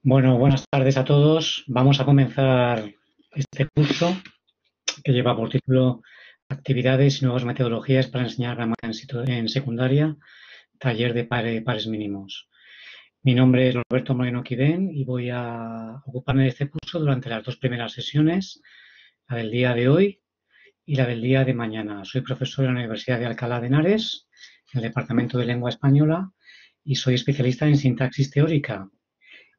Bueno, buenas tardes a todos. Vamos a comenzar este curso que lleva por título Actividades y nuevas metodologías para enseñar gramática en secundaria, taller de pares mínimos. Mi nombre es Roberto Moreno Quidén y voy a ocuparme de este curso durante las dos primeras sesiones, la del día de hoy y la del día de mañana. Soy profesor en la Universidad de Alcalá de Henares, en el Departamento de Lengua Española, y soy especialista en sintaxis teórica.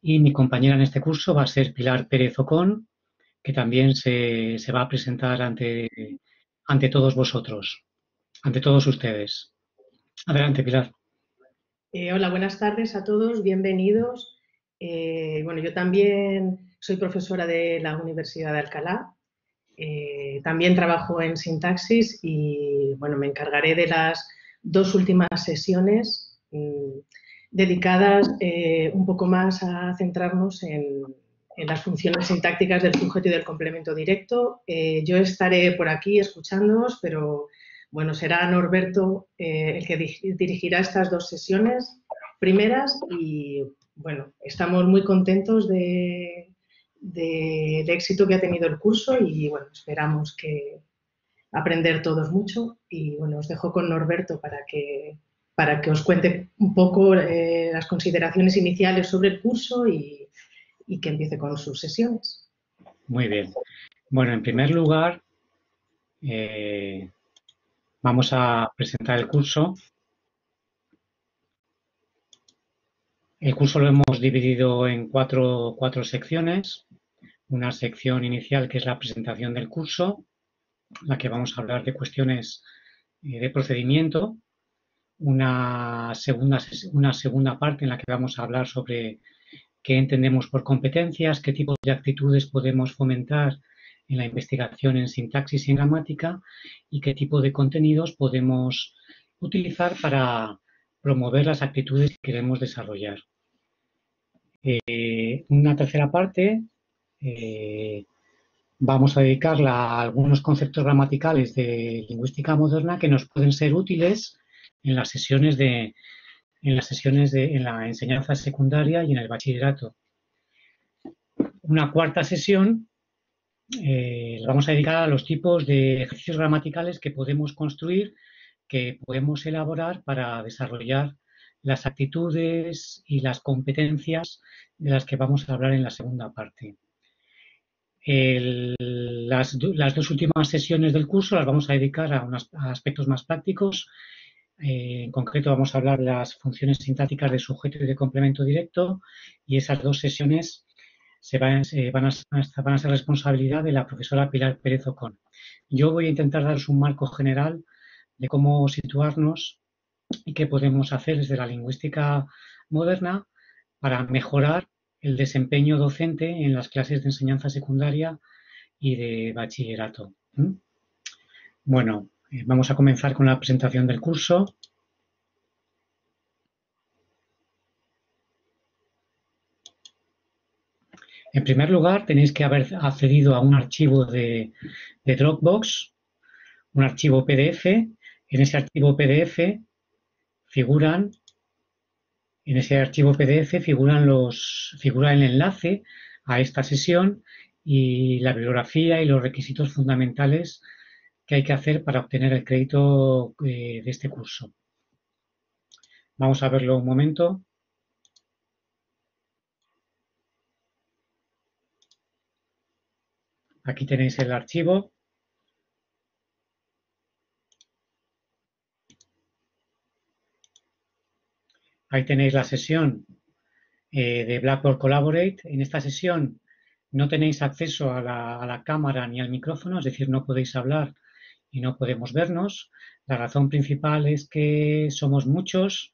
Y mi compañera en este curso va a ser Pilar Pérez Ocón, que también se va a presentar ante todos vosotros, ante todos ustedes. Adelante, Pilar. Hola, buenas tardes a todos, bienvenidos. Bueno, yo también soy profesora de la Universidad de Alcalá. También trabajo en sintaxis y bueno, me encargaré de las dos últimas sesiones dedicadas un poco más a centrarnos en las funciones sintácticas del sujeto y del complemento directo. Yo estaré por aquí escuchándoos, pero bueno, será Norberto el que dirigirá estas dos sesiones primeras y bueno, estamos muy contentos del éxito que ha tenido el curso y bueno, esperamos que aprender todos mucho y bueno, os dejo con Norberto para que os cuente un poco las consideraciones iniciales sobre el curso y que empiece con sus sesiones. Muy bien. Bueno, en primer lugar, eh, vamos a presentar el curso. El curso lo hemos dividido en cuatro secciones. Una sección inicial que es la presentación del curso, en la que vamos a hablar de cuestiones de procedimiento. Una segunda parte en la que vamos a hablar sobre qué entendemos por competencias, qué tipos de actitudes podemos fomentar en la investigación en sintaxis y en gramática y qué tipo de contenidos podemos utilizar para promover las actitudes que queremos desarrollar. Una tercera parte eh, vamos a dedicarla a algunos conceptos gramaticales de lingüística moderna que nos pueden ser útiles en las sesiones en la enseñanza secundaria y en el bachillerato. Una cuarta sesión la vamos a dedicar a los tipos de ejercicios gramaticales que podemos construir, que podemos elaborar para desarrollar las actitudes y las competencias de las que vamos a hablar en la segunda parte. Las dos últimas sesiones del curso las vamos a dedicar a aspectos más prácticos. En concreto vamos a hablar de las funciones sintácticas de sujeto y de complemento directo y esas dos sesiones van a ser responsabilidad de la profesora Pilar Pérez Ocón. Yo voy a intentar daros un marco general de cómo situarnos y qué podemos hacer desde la lingüística moderna para mejorar el desempeño docente en las clases de enseñanza secundaria y de bachillerato. Bueno, vamos a comenzar con la presentación del curso. En primer lugar, tenéis que haber accedido a un archivo de Dropbox, un archivo PDF. En ese archivo PDF figuran, en ese archivo PDF figura el enlace a esta sesión y la bibliografía y los requisitos fundamentales que hay que hacer para obtener el crédito de este curso. Vamos a verlo un momento. Aquí tenéis el archivo. Ahí tenéis la sesión de Blackboard Collaborate. En esta sesión no tenéis acceso a la cámara ni al micrófono, es decir, no podéis hablar y no podemos vernos. La razón principal es que somos muchos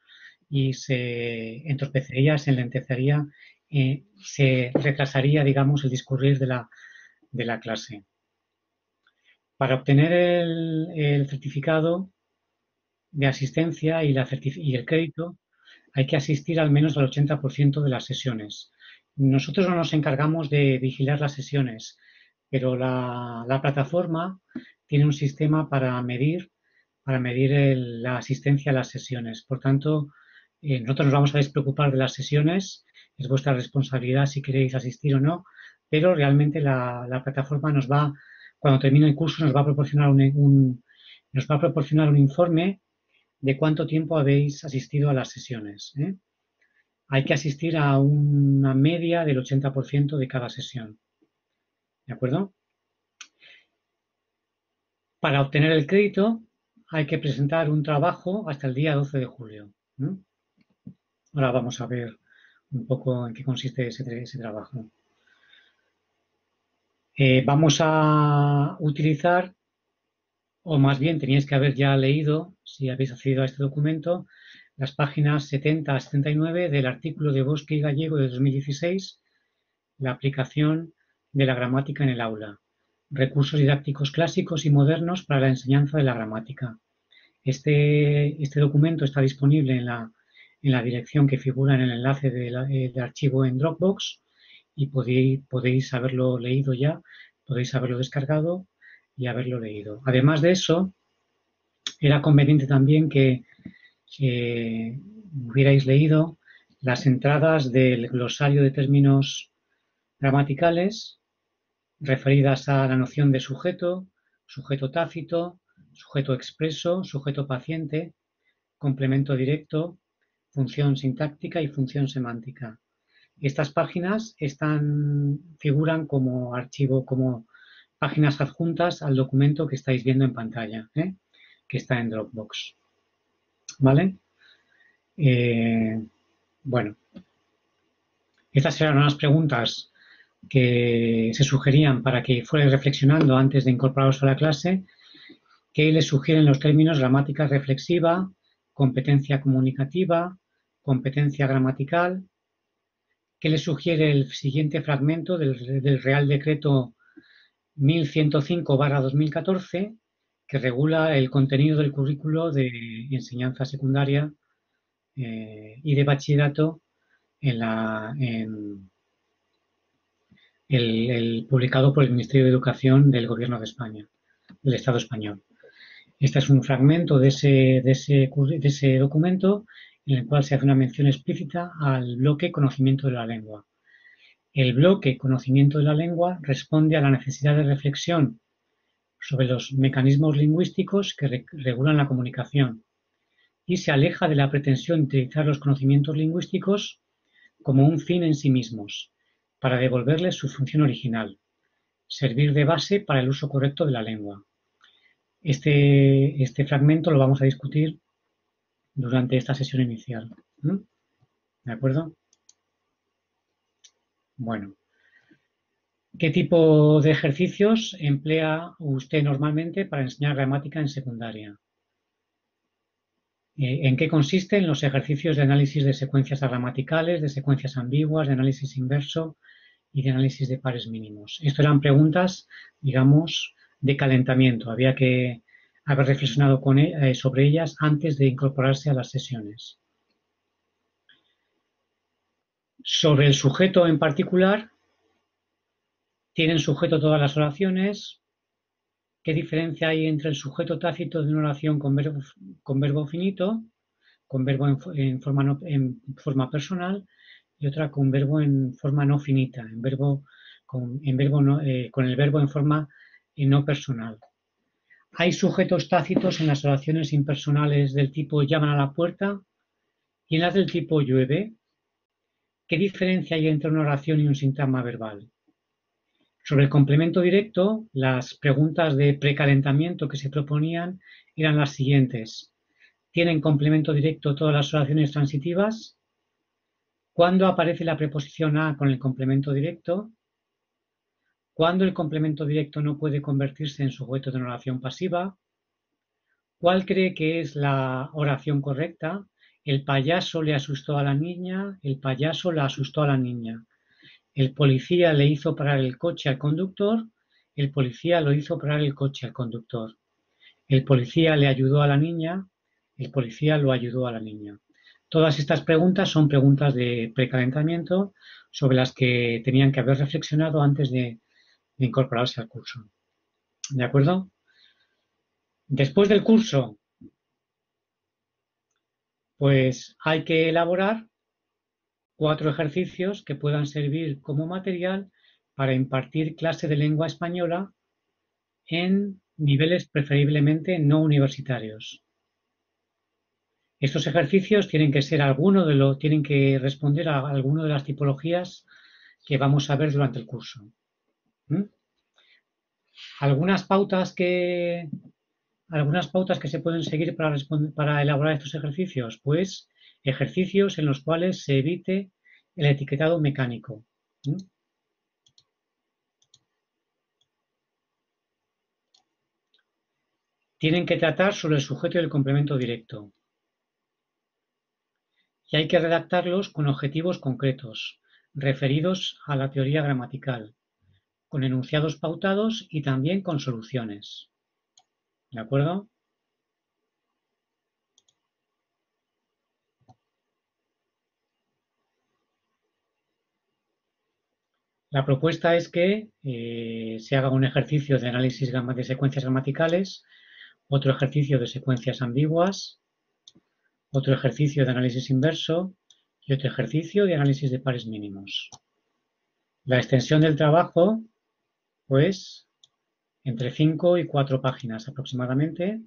y se entorpecería, se enlentecería, se retrasaría, digamos, el discurrir de la clase. Para obtener el certificado de asistencia y el crédito, hay que asistir al menos al 80% de las sesiones. Nosotros no nos encargamos de vigilar las sesiones, pero la plataforma tiene un sistema para medir la asistencia a las sesiones. Por tanto, nosotros nos vamos a despreocupar de las sesiones Es vuestra responsabilidad si queréis asistir o no, pero realmente la plataforma nos va, cuando termine el curso, nos va a proporcionar nos va a proporcionar un informe de cuánto tiempo habéis asistido a las sesiones, ¿eh? Hay que asistir a una media del 80% de cada sesión. ¿De acuerdo? Para obtener el crédito hay que presentar un trabajo hasta el día 12 de julio. ¿No? Ahora vamos a ver un poco en qué consiste ese trabajo. Vamos a utilizar, o más bien teníais que haber ya leído, si habéis accedido a este documento, las páginas 70 a 79 del artículo de Bosque y Gallego de 2016, la aplicación de la gramática en el aula, recursos didácticos clásicos y modernos para la enseñanza de la gramática. Este documento está disponible en la dirección que figura en el enlace del archivo en Dropbox y podéis haberlo leído ya, podéis haberlo descargado y haberlo leído. Además de eso, era conveniente también que hubierais leído las entradas del glosario de términos gramaticales referidas a la noción de sujeto, sujeto tácito, sujeto expreso, sujeto paciente, complemento directo, función sintáctica y función semántica. Estas páginas figuran como archivo, como páginas adjuntas al documento que estáis viendo en pantalla, que está en Dropbox. ¿Vale? Bueno, estas eran unas preguntas que se sugerían para que fuerais reflexionando antes de incorporaros a la clase, que les sugieren los términos gramática reflexiva, competencia comunicativa, competencia gramatical, que les sugiere el siguiente fragmento del Real Decreto 1105/2014, que regula el contenido del currículo de enseñanza secundaria y de bachillerato publicado por el Ministerio de Educación del Gobierno de España, del Estado español. Este es un fragmento de ese documento en el cual se hace una mención explícita al bloque conocimiento de la lengua. El bloque conocimiento de la lengua responde a la necesidad de reflexión sobre los mecanismos lingüísticos que regulan la comunicación y se aleja de la pretensión de utilizar los conocimientos lingüísticos como un fin en sí mismos, para devolverles su función original, servir de base para el uso correcto de la lengua. Este fragmento lo vamos a discutir durante esta sesión inicial. ¿De acuerdo? Bueno. ¿Qué tipo de ejercicios emplea usted normalmente para enseñar gramática en secundaria? ¿En qué consisten los ejercicios de análisis de secuencias gramaticales, de secuencias ambiguas, de análisis inverso y de análisis de pares mínimos? Esto eran preguntas, digamos, de calentamiento. Había que haber reflexionado sobre ellas antes de incorporarse a las sesiones. Sobre el sujeto en particular, ¿tienen sujeto todas las oraciones? ¿Qué diferencia hay entre el sujeto tácito de una oración con verbo finito, con verbo en forma personal, y otra con verbo en forma no finita, con el verbo en forma no personal? ¿Hay sujetos tácitos en las oraciones impersonales del tipo llaman a la puerta y en las del tipo llueve? ¿Qué diferencia hay entre una oración y un sintagma verbal? Sobre el complemento directo, las preguntas de precalentamiento que se proponían eran las siguientes. ¿Tienen complemento directo todas las oraciones transitivas? ¿Cuándo aparece la preposición a con el complemento directo? ¿Cuándo el complemento directo no puede convertirse en sujeto de una oración pasiva? ¿Cuál cree que es la oración correcta? El payaso le asustó a la niña, el payaso la asustó a la niña. El policía le hizo parar el coche al conductor, el policía lo hizo parar el coche al conductor. El policía le ayudó a la niña, el policía lo ayudó a la niña. Todas estas preguntas son preguntas de precalentamiento sobre las que tenían que haber reflexionado antes de incorporarse al curso. ¿De acuerdo? Después del curso, pues hay que elaborar 4 ejercicios que puedan servir como material para impartir clase de lengua española en niveles preferiblemente no universitarios. Estos ejercicios tienen que ser tienen que responder a alguna de las tipologías que vamos a ver durante el curso. ¿Mm? Algunas pautas que se pueden seguir para elaborar estos ejercicios, pues ejercicios en los cuales se evite el etiquetado mecánico. ¿Mm? Tienen que tratar sobre el sujeto y el complemento directo. Y hay que redactarlos con objetivos concretos, referidos a la teoría gramatical, con enunciados pautados y también con soluciones. ¿De acuerdo? La propuesta es que se haga un ejercicio de análisis de secuencias gramaticales, otro ejercicio de secuencias ambiguas, otro ejercicio de análisis inverso y otro ejercicio de análisis de pares mínimos. La extensión del trabajo, pues, entre 5 y 4 páginas aproximadamente,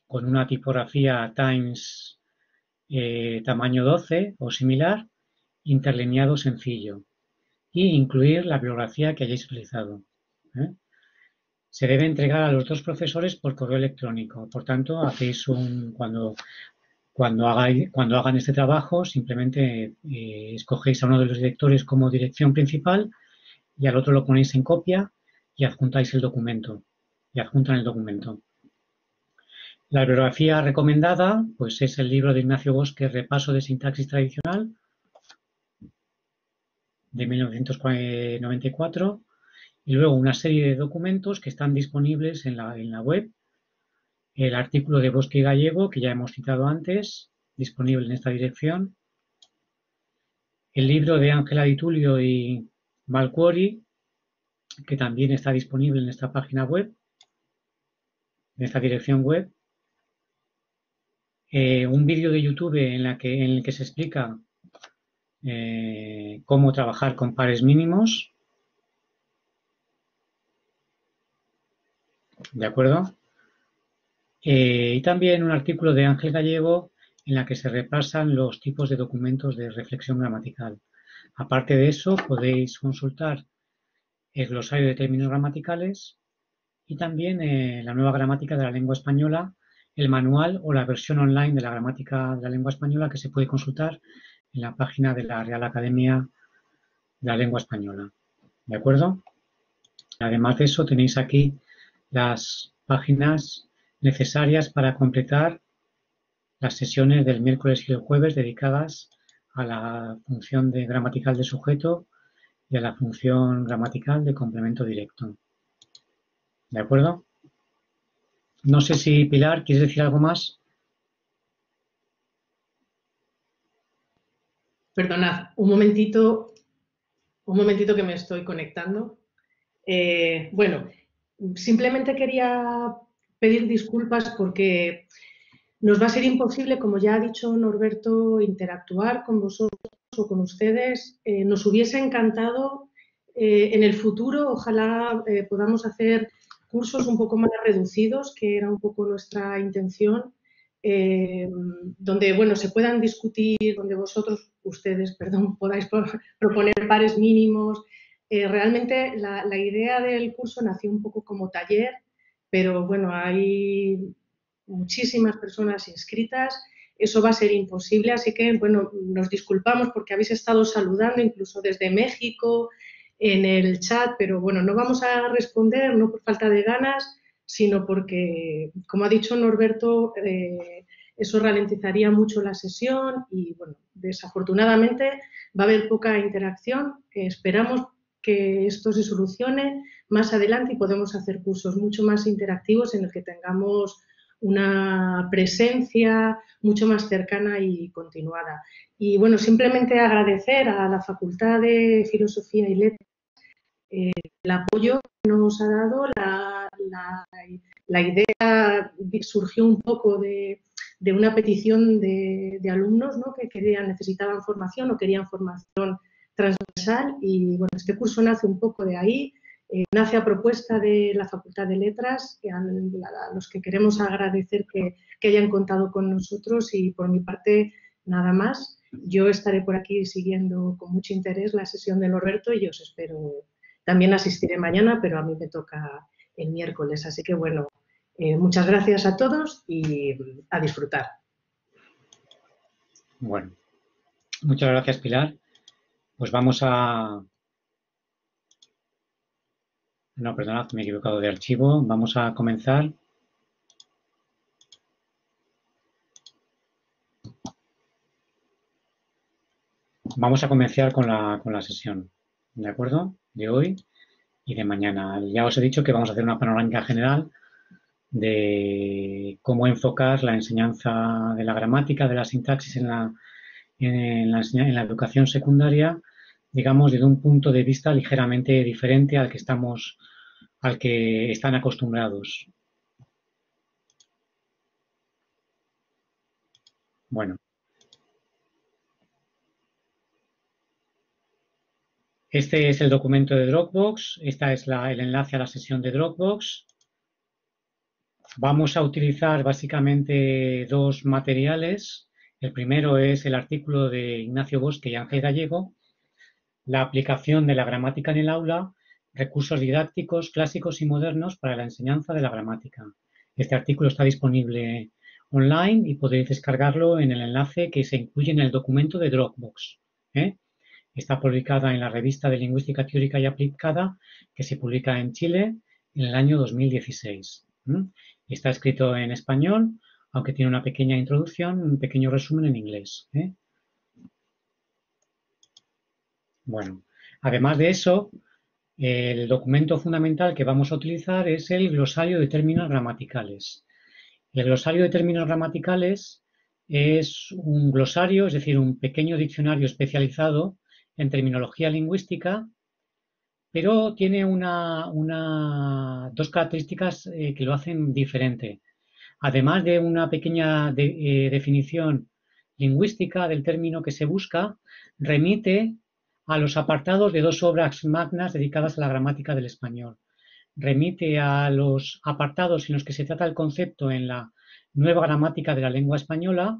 con una tipografía Times tamaño 12 o similar, interlineado sencillo, y incluir la bibliografía que hayáis utilizado. Se debe entregar a los dos profesores por correo electrónico. Por tanto, cuando hagan este trabajo, simplemente escogéis a uno de los directores como dirección principal y al otro lo ponéis en copia y adjuntáis el documento. Y adjuntan el documento. La bibliografía recomendada, pues es el libro de Ignacio Bosque, Repaso de sintaxis tradicional, de 1994, y luego una serie de documentos que están disponibles en la web. El artículo de Bosque y Gallego, que ya hemos citado antes, disponible en esta dirección. El libro de Ángela Di Tullio y Malcuori, que también está disponible en esta página web, en esta dirección web. Un vídeo de YouTube en el que se explica cómo trabajar con pares mínimos. ¿De acuerdo? Y también un artículo de Ángel Gallego en la que se repasan los tipos de documentos de reflexión gramatical. Aparte de eso, podéis consultar el glosario de términos gramaticales y también la nueva gramática de la lengua española, el manual o la versión online de la gramática de la lengua española que se puede consultar en la página de la Real Academia de la Lengua Española. ¿De acuerdo? Además de eso, tenéis aquí las páginas necesarias para completar las sesiones del miércoles y el jueves dedicadas a la función gramatical de sujeto y a la función gramatical de complemento directo. ¿De acuerdo? No sé si, Pilar, ¿quieres decir algo más? Perdonad, un momentito que me estoy conectando. Bueno, simplemente quería pedir disculpas porque nos va a ser imposible, como ya ha dicho Norberto, interactuar con vosotros o con ustedes. Nos hubiese encantado en el futuro, ojalá podamos hacer cursos un poco más reducidos, que era un poco nuestra intención, donde bueno, se puedan discutir, donde ustedes, podáis proponer pares mínimos. Realmente la idea del curso nació un poco como taller, pero bueno, hay muchísimas personas inscritas, eso va a ser imposible, así que bueno, nos disculpamos porque habéis estado saludando incluso desde México en el chat, pero bueno, no vamos a responder, no por falta de ganas, sino porque, como ha dicho Norberto, eso ralentizaría mucho la sesión y bueno, desafortunadamente va a haber poca interacción, esperamos que esto se solucione más adelante y podemos hacer cursos mucho más interactivos en los que tengamos una presencia mucho más cercana y continuada. Y bueno, simplemente agradecer a la Facultad de Filosofía y Letras el apoyo que nos ha dado, la idea surgió un poco de de una petición de alumnos, ¿no?, que necesitaban formación o querían formación transversal y bueno, este curso nace un poco de ahí, nace a propuesta de la Facultad de Letras, a los que queremos agradecer que hayan contado con nosotros y por mi parte nada más. Yo estaré por aquí siguiendo con mucho interés la sesión de Norberto y os espero. También asistiré mañana, pero a mí me toca el miércoles, así que bueno, muchas gracias a todos y a disfrutar. Bueno, muchas gracias, Pilar. Pues vamos a... No, perdonad, me he equivocado de archivo. Vamos a comenzar. Vamos a comenzar con la sesión, ¿de acuerdo? De hoy y de mañana. Ya os he dicho que vamos a hacer una panorámica general de cómo enfocar la enseñanza de la gramática, de la sintaxis en la educación secundaria, digamos, desde un punto de vista ligeramente diferente al que están acostumbrados. Bueno. Este es el documento de Dropbox. Este es el enlace a la sesión de Dropbox. Vamos a utilizar básicamente dos materiales. El primero es el artículo de Ignacio Bosque y Ángel Gallego, la aplicación de la gramática en el aula, recursos didácticos clásicos y modernos para la enseñanza de la gramática. Este artículo está disponible online y podéis descargarlo en el enlace que se incluye en el documento de Dropbox. Está publicada en la revista de Lingüística Teórica y Aplicada, que se publica en Chile en el año 2016. Está escrito en español, aunque tiene una pequeña introducción, un pequeño resumen en inglés. Bueno, además de eso, el documento fundamental que vamos a utilizar es el glosario de términos gramaticales. El glosario de términos gramaticales es un glosario, es decir, un pequeño diccionario especializado en terminología lingüística, pero tiene dos características que lo hacen diferente. Además de una pequeña definición lingüística del término que se busca, remite a los apartados de dos obras magnas dedicadas a la gramática del español. Remite a los apartados en los que se trata el concepto en la Nueva Gramática de la Lengua Española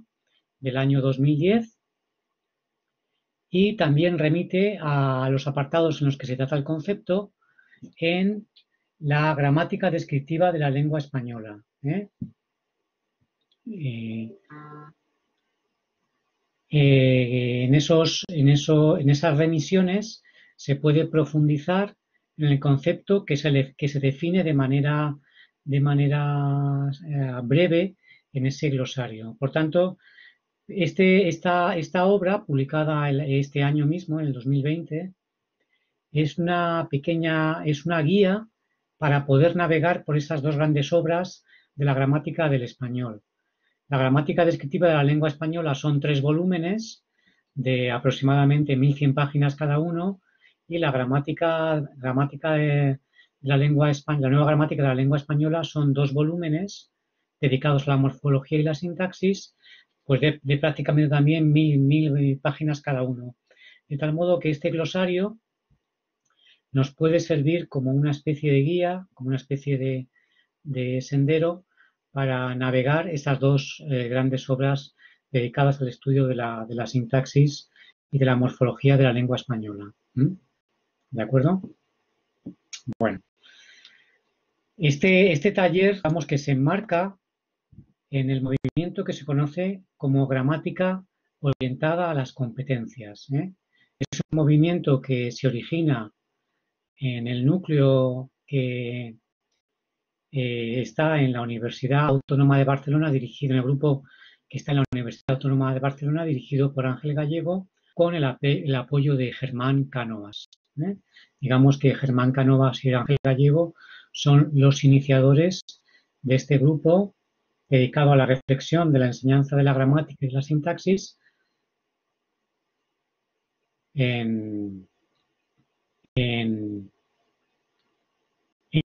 del año 2010 y también remite a los apartados en los que se trata el concepto en la Gramática Descriptiva de la Lengua Española. En esas remisiones se puede profundizar en el concepto que se define de manera breve en ese glosario. Por tanto, esta obra, publicada este año mismo, en el 2020, es una guía para poder navegar por esas dos grandes obras de la gramática del español. La gramática descriptiva de la lengua española son 3 volúmenes de aproximadamente 1100 páginas cada uno y la gramática de la lengua española, la nueva gramática de la lengua española son 2 volúmenes dedicados a la morfología y la sintaxis, pues de prácticamente también 1000 páginas cada uno. De tal modo que este glosario nos puede servir como una especie de guía, como una especie de sendero para navegar esas dos grandes obras dedicadas al estudio de la sintaxis y de la morfología de la lengua española. ¿De acuerdo? Bueno, este taller, digamos que se enmarca en el movimiento que se conoce como gramática orientada a las competencias. Es un movimiento que se origina en el núcleo que está en la Universidad Autónoma de Barcelona, dirigido en el grupo que está en la Universidad Autónoma de Barcelona, dirigido por Ángel Gallego, con el apoyo de Germán Cánovas. Digamos que Germán Cánovas y Ángel Gallego son los iniciadores de este grupo dedicado a la reflexión de la enseñanza de la gramática y la sintaxis en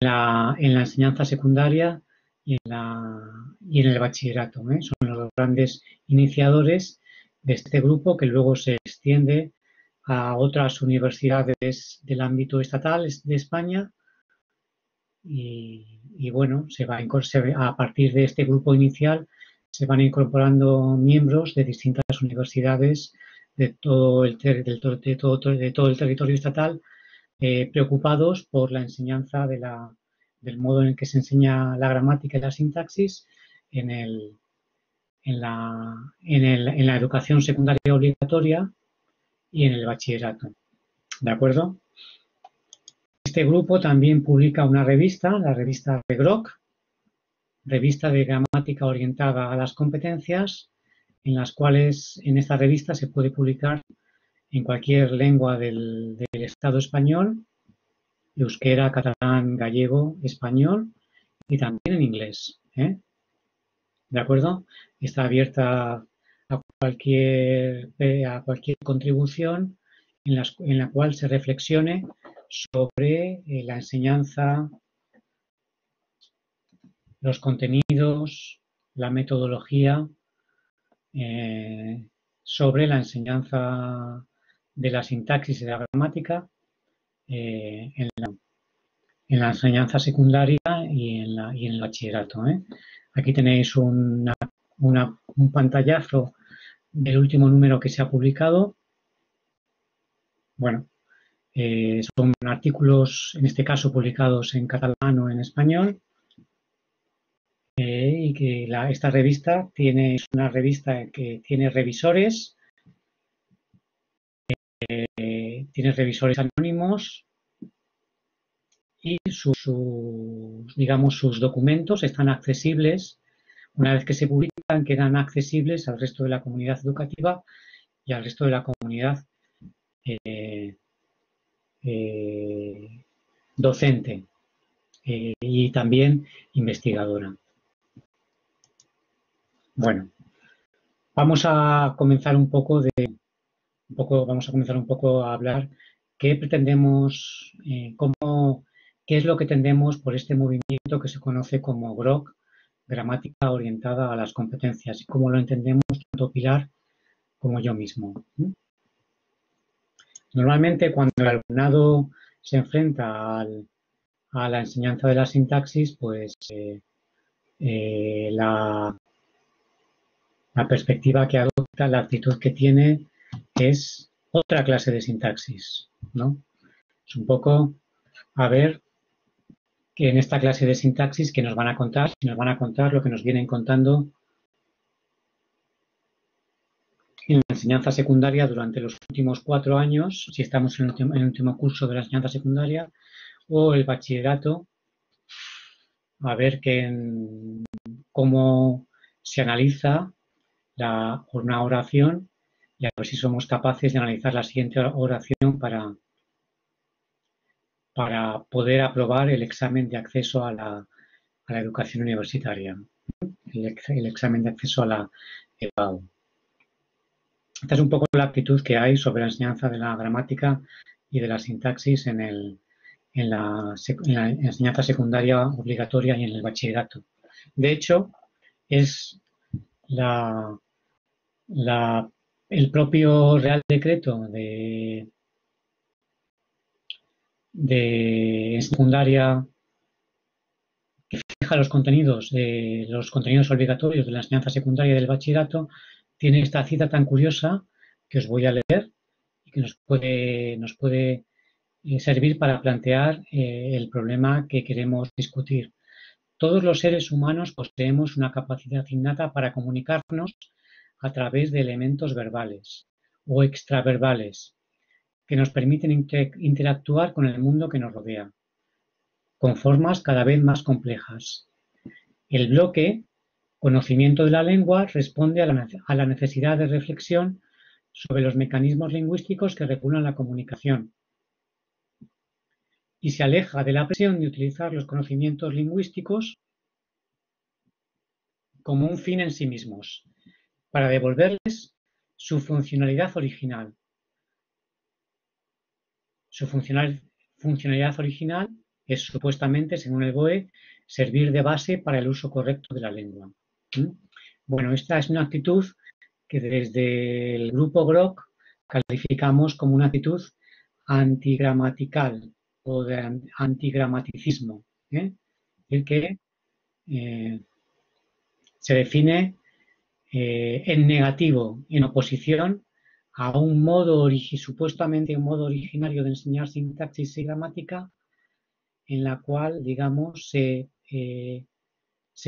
la enseñanza secundaria y en el bachillerato. Son grandes iniciadores de este grupo, que luego se extiende a otras universidades del ámbito estatal de España. Y bueno, a partir de este grupo inicial se van incorporando miembros de distintas universidades de todo el territorio estatal, preocupados por la enseñanza del modo en el que se enseña la gramática y la sintaxis en, en la educación secundaria obligatoria y en el bachillerato. ¿De acuerdo? Este grupo también publica una revista, la revista ReGROC, revista de gramática orientada a las competencias, en las cuales en esta revista se puede publicar en cualquier lengua del Estado español, euskera, catalán, gallego, español y también en inglés. ¿De acuerdo? Está abierta a cualquier contribución en la cual se reflexione sobre la enseñanza, los contenidos, la metodología, sobre la enseñanza de la sintaxis y de la gramática en la enseñanza secundaria y en el bachillerato. Aquí tenéis un pantallazo del último número que se ha publicado. Bueno, son artículos, en este caso, publicados en catalán o en español. Y que esta revista es una revista que tiene revisores, anónimos, y sus documentos están accesibles. Una vez que se publican, quedan accesibles al resto de la comunidad educativa y al resto de la comunidad docente y también investigadora. Bueno, vamos a comenzar un poco a hablar qué pretendemos, qué es lo que entendemos por este movimiento que se conoce como GROC, gramática orientada a las competencias, y cómo lo entendemos tanto Pilar como yo mismo. Normalmente, cuando el alumnado se enfrenta a la enseñanza de la sintaxis, pues la perspectiva que adopta, la actitud que tiene es otra clase de sintaxis, ¿no? Es un poco a ver que en esta clase de sintaxis que nos van a contar lo que nos vienen contando en la enseñanza secundaria durante los últimos 4 años, si estamos en el último curso de la enseñanza secundaria, o el bachillerato, a ver cómo se analiza una oración y a ver si somos capaces de analizar la siguiente oración para poder aprobar el examen de acceso a la educación universitaria, el examen de acceso a la EBAU. Esta es un poco la actitud que hay sobre la enseñanza de la gramática y de la sintaxis en la enseñanza secundaria obligatoria y en el bachillerato. De hecho, es el propio Real Decreto de secundaria que fija los contenidos obligatorios de la enseñanza secundaria y del bachillerato, tiene esta cita tan curiosa que os voy a leer y que nos puede servir para plantear el problema que queremos discutir. Todos los seres humanos poseemos una capacidad innata para comunicarnos a través de elementos verbales o extraverbales que nos permiten interactuar con el mundo que nos rodea, con formas cada vez más complejas. El bloque conocimiento de la lengua responde a la necesidad de reflexión sobre los mecanismos lingüísticos que regulan la comunicación y se aleja de la presión de utilizar los conocimientos lingüísticos como un fin en sí mismos, para devolverles su funcionalidad original. Su funcionalidad original es supuestamente, según el BOE, servir de base para el uso correcto de la lengua. Bueno, esta es una actitud que desde el grupo GROK calificamos como una actitud antigramatical o de antigramaticismo, ¿eh? Es decir, que eh, se define en negativo, en oposición a un modo, supuestamente un modo originario de enseñar sintaxis y gramática, en la cual, digamos, se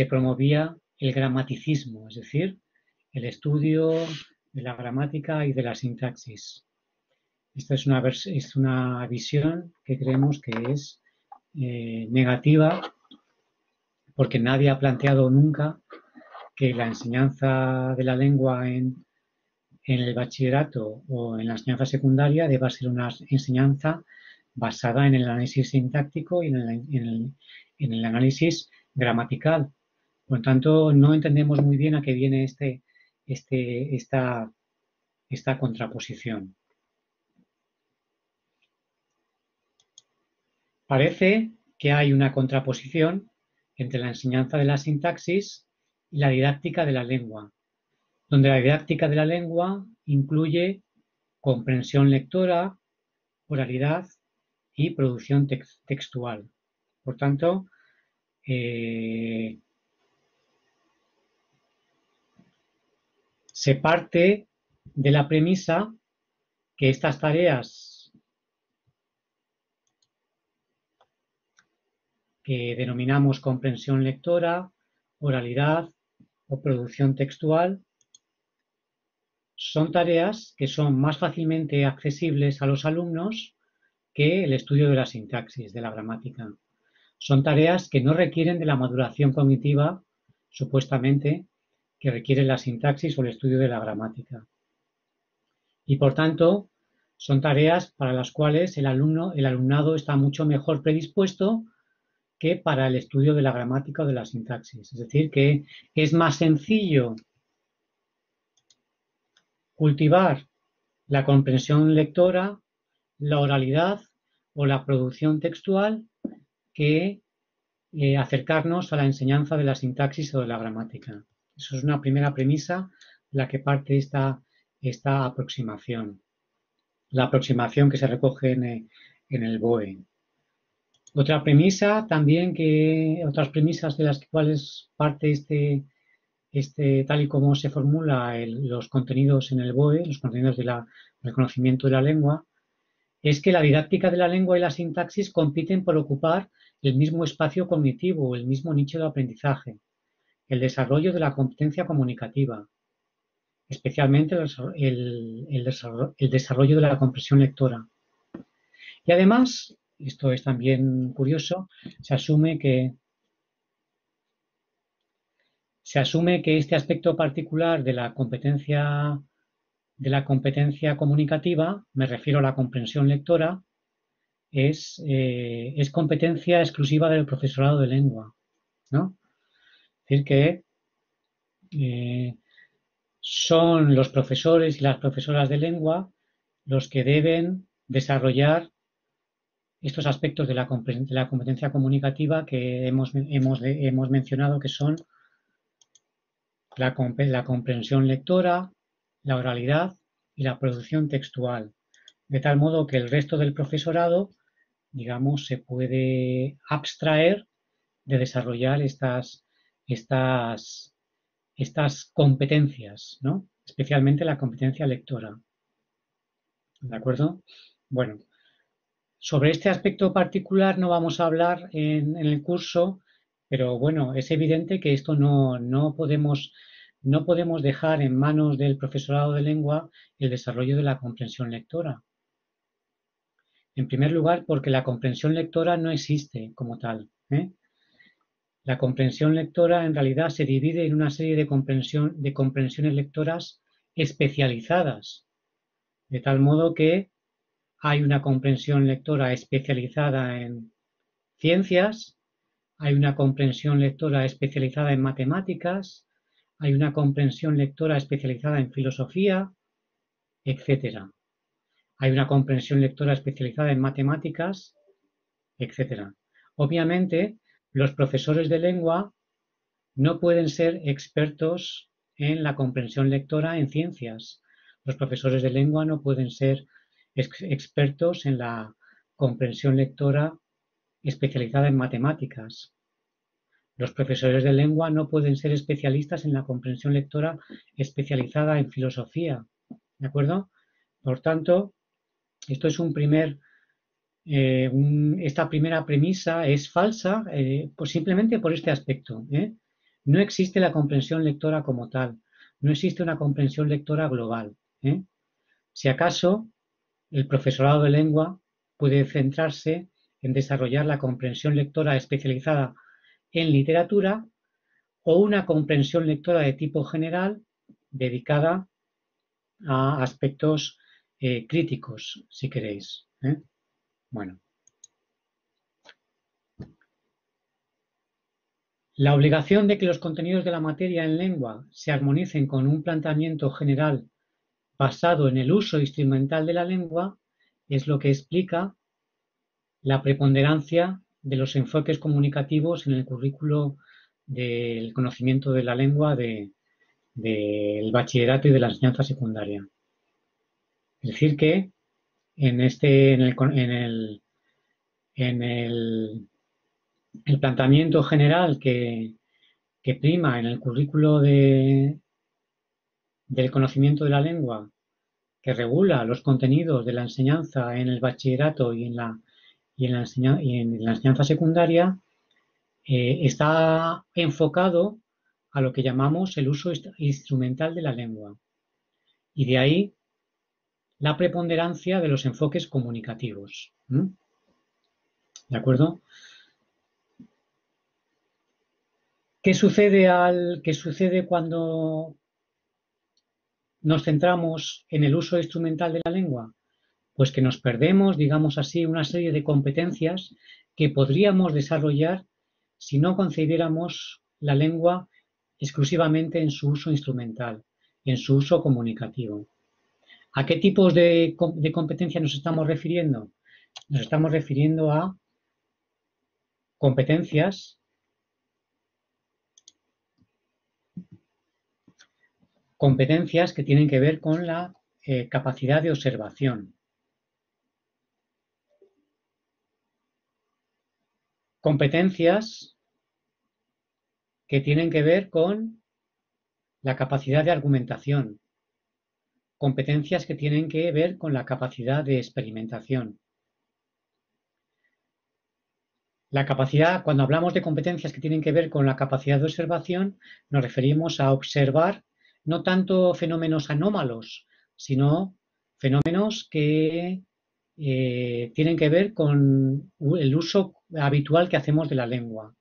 promovía el gramaticismo, es decir, el estudio de la gramática y de la sintaxis. Esta es una visión que creemos que es negativa porque nadie ha planteado nunca que la enseñanza de la lengua en el bachillerato o en la enseñanza secundaria deba ser una enseñanza basada en el análisis sintáctico y en el análisis gramatical. Por lo tanto, no entendemos muy bien a qué viene esta contraposición. Parece que hay una contraposición entre la enseñanza de la sintaxis y la didáctica de la lengua, donde la didáctica de la lengua incluye comprensión lectora, oralidad y producción textual. Por tanto, se parte de la premisa que estas tareas que denominamos comprensión lectora, oralidad o producción textual son tareas que son más fácilmente accesibles a los alumnos que el estudio de la sintaxis, de la gramática. Son tareas que no requieren de la maduración cognitiva, supuestamente, que requiere la sintaxis o el estudio de la gramática. Y por tanto, son tareas para las cuales el alumnado está mucho mejor predispuesto que para el estudio de la gramática o de la sintaxis. Es decir, que es más sencillo cultivar la comprensión lectora, la oralidad o la producción textual que acercarnos a la enseñanza de la sintaxis o de la gramática. Eso es una primera premisa de la que parte esta aproximación. La aproximación que se recoge en el BOE. Otras premisas de las cuales parte tal y como se formula los contenidos en el BOE, los contenidos del conocimiento de la lengua, es que la didáctica de la lengua y la sintaxis compiten por ocupar el mismo espacio cognitivo, el mismo nicho de aprendizaje, el desarrollo de la competencia comunicativa, especialmente el desarrollo de la comprensión lectora. Y además, esto es también curioso, se asume que este aspecto particular de la competencia comunicativa, me refiero a la comprensión lectora, es competencia exclusiva del profesorado de lengua, ¿no? Es decir, que son los profesores y las profesoras de lengua los que deben desarrollar estos aspectos de la competencia comunicativa que hemos mencionado, que son la comprensión lectora, la oralidad y la producción textual, de tal modo que el resto del profesorado, digamos, se puede abstraer de desarrollar estas competencias, ¿no? Especialmente la competencia lectora. ¿De acuerdo? Bueno, sobre este aspecto particular no vamos a hablar en el curso, pero bueno, es evidente que esto no podemos dejar en manos del profesorado de lengua el desarrollo de la comprensión lectora. En primer lugar, porque la comprensión lectora no existe como tal, ¿eh? La comprensión lectora en realidad se divide en una serie de comprensiones lectoras especializadas, de tal modo que hay una comprensión lectora especializada en ciencias, hay una comprensión lectora especializada en matemáticas, hay una comprensión lectora especializada en filosofía, etcétera. Hay una comprensión lectora especializada en matemáticas, etcétera. Obviamente, los profesores de lengua no pueden ser expertos en la comprensión lectora en ciencias. Los profesores de lengua no pueden ser expertos en la comprensión lectora especializada en matemáticas. Los profesores de lengua no pueden ser especialistas en la comprensión lectora especializada en filosofía. ¿De acuerdo? Por tanto, esto es esta primera premisa es falsa pues simplemente por este aspecto. No existe la comprensión lectora como tal. No existe una comprensión lectora global. Si acaso, el profesorado de lengua puede centrarse en desarrollar la comprensión lectora especializada en literatura o una comprensión lectora de tipo general dedicada a aspectos críticos, si queréis. Bueno. La obligación de que los contenidos de la materia en lengua se armonicen con un planteamiento general basado en el uso instrumental de la lengua es lo que explica la preponderancia de los enfoques comunicativos en el currículo del conocimiento de la lengua del bachillerato y de la enseñanza secundaria. Es decir que el planteamiento general que prima en el currículo del conocimiento de la lengua, que regula los contenidos de la enseñanza en el bachillerato y en la enseñanza secundaria, está enfocado a lo que llamamos el uso instrumental de la lengua. Y de ahí la preponderancia de los enfoques comunicativos. ¿De acuerdo? ¿Qué sucede cuando nos centramos en el uso instrumental de la lengua? Pues que nos perdemos, digamos así, una serie de competencias que podríamos desarrollar si no consideráramos la lengua exclusivamente en su uso instrumental, en su uso comunicativo. ¿A qué tipos de competencias nos estamos refiriendo? Nos estamos refiriendo a competencias que tienen que ver con la capacidad de observación. Competencias que tienen que ver con la capacidad de argumentación. Competencias que tienen que ver con la capacidad de experimentación. La capacidad, cuando hablamos de competencias que tienen que ver con la capacidad de observación, nos referimos a observar no tanto fenómenos anómalos, sino fenómenos que tienen que ver con el uso habitual que hacemos de la lengua.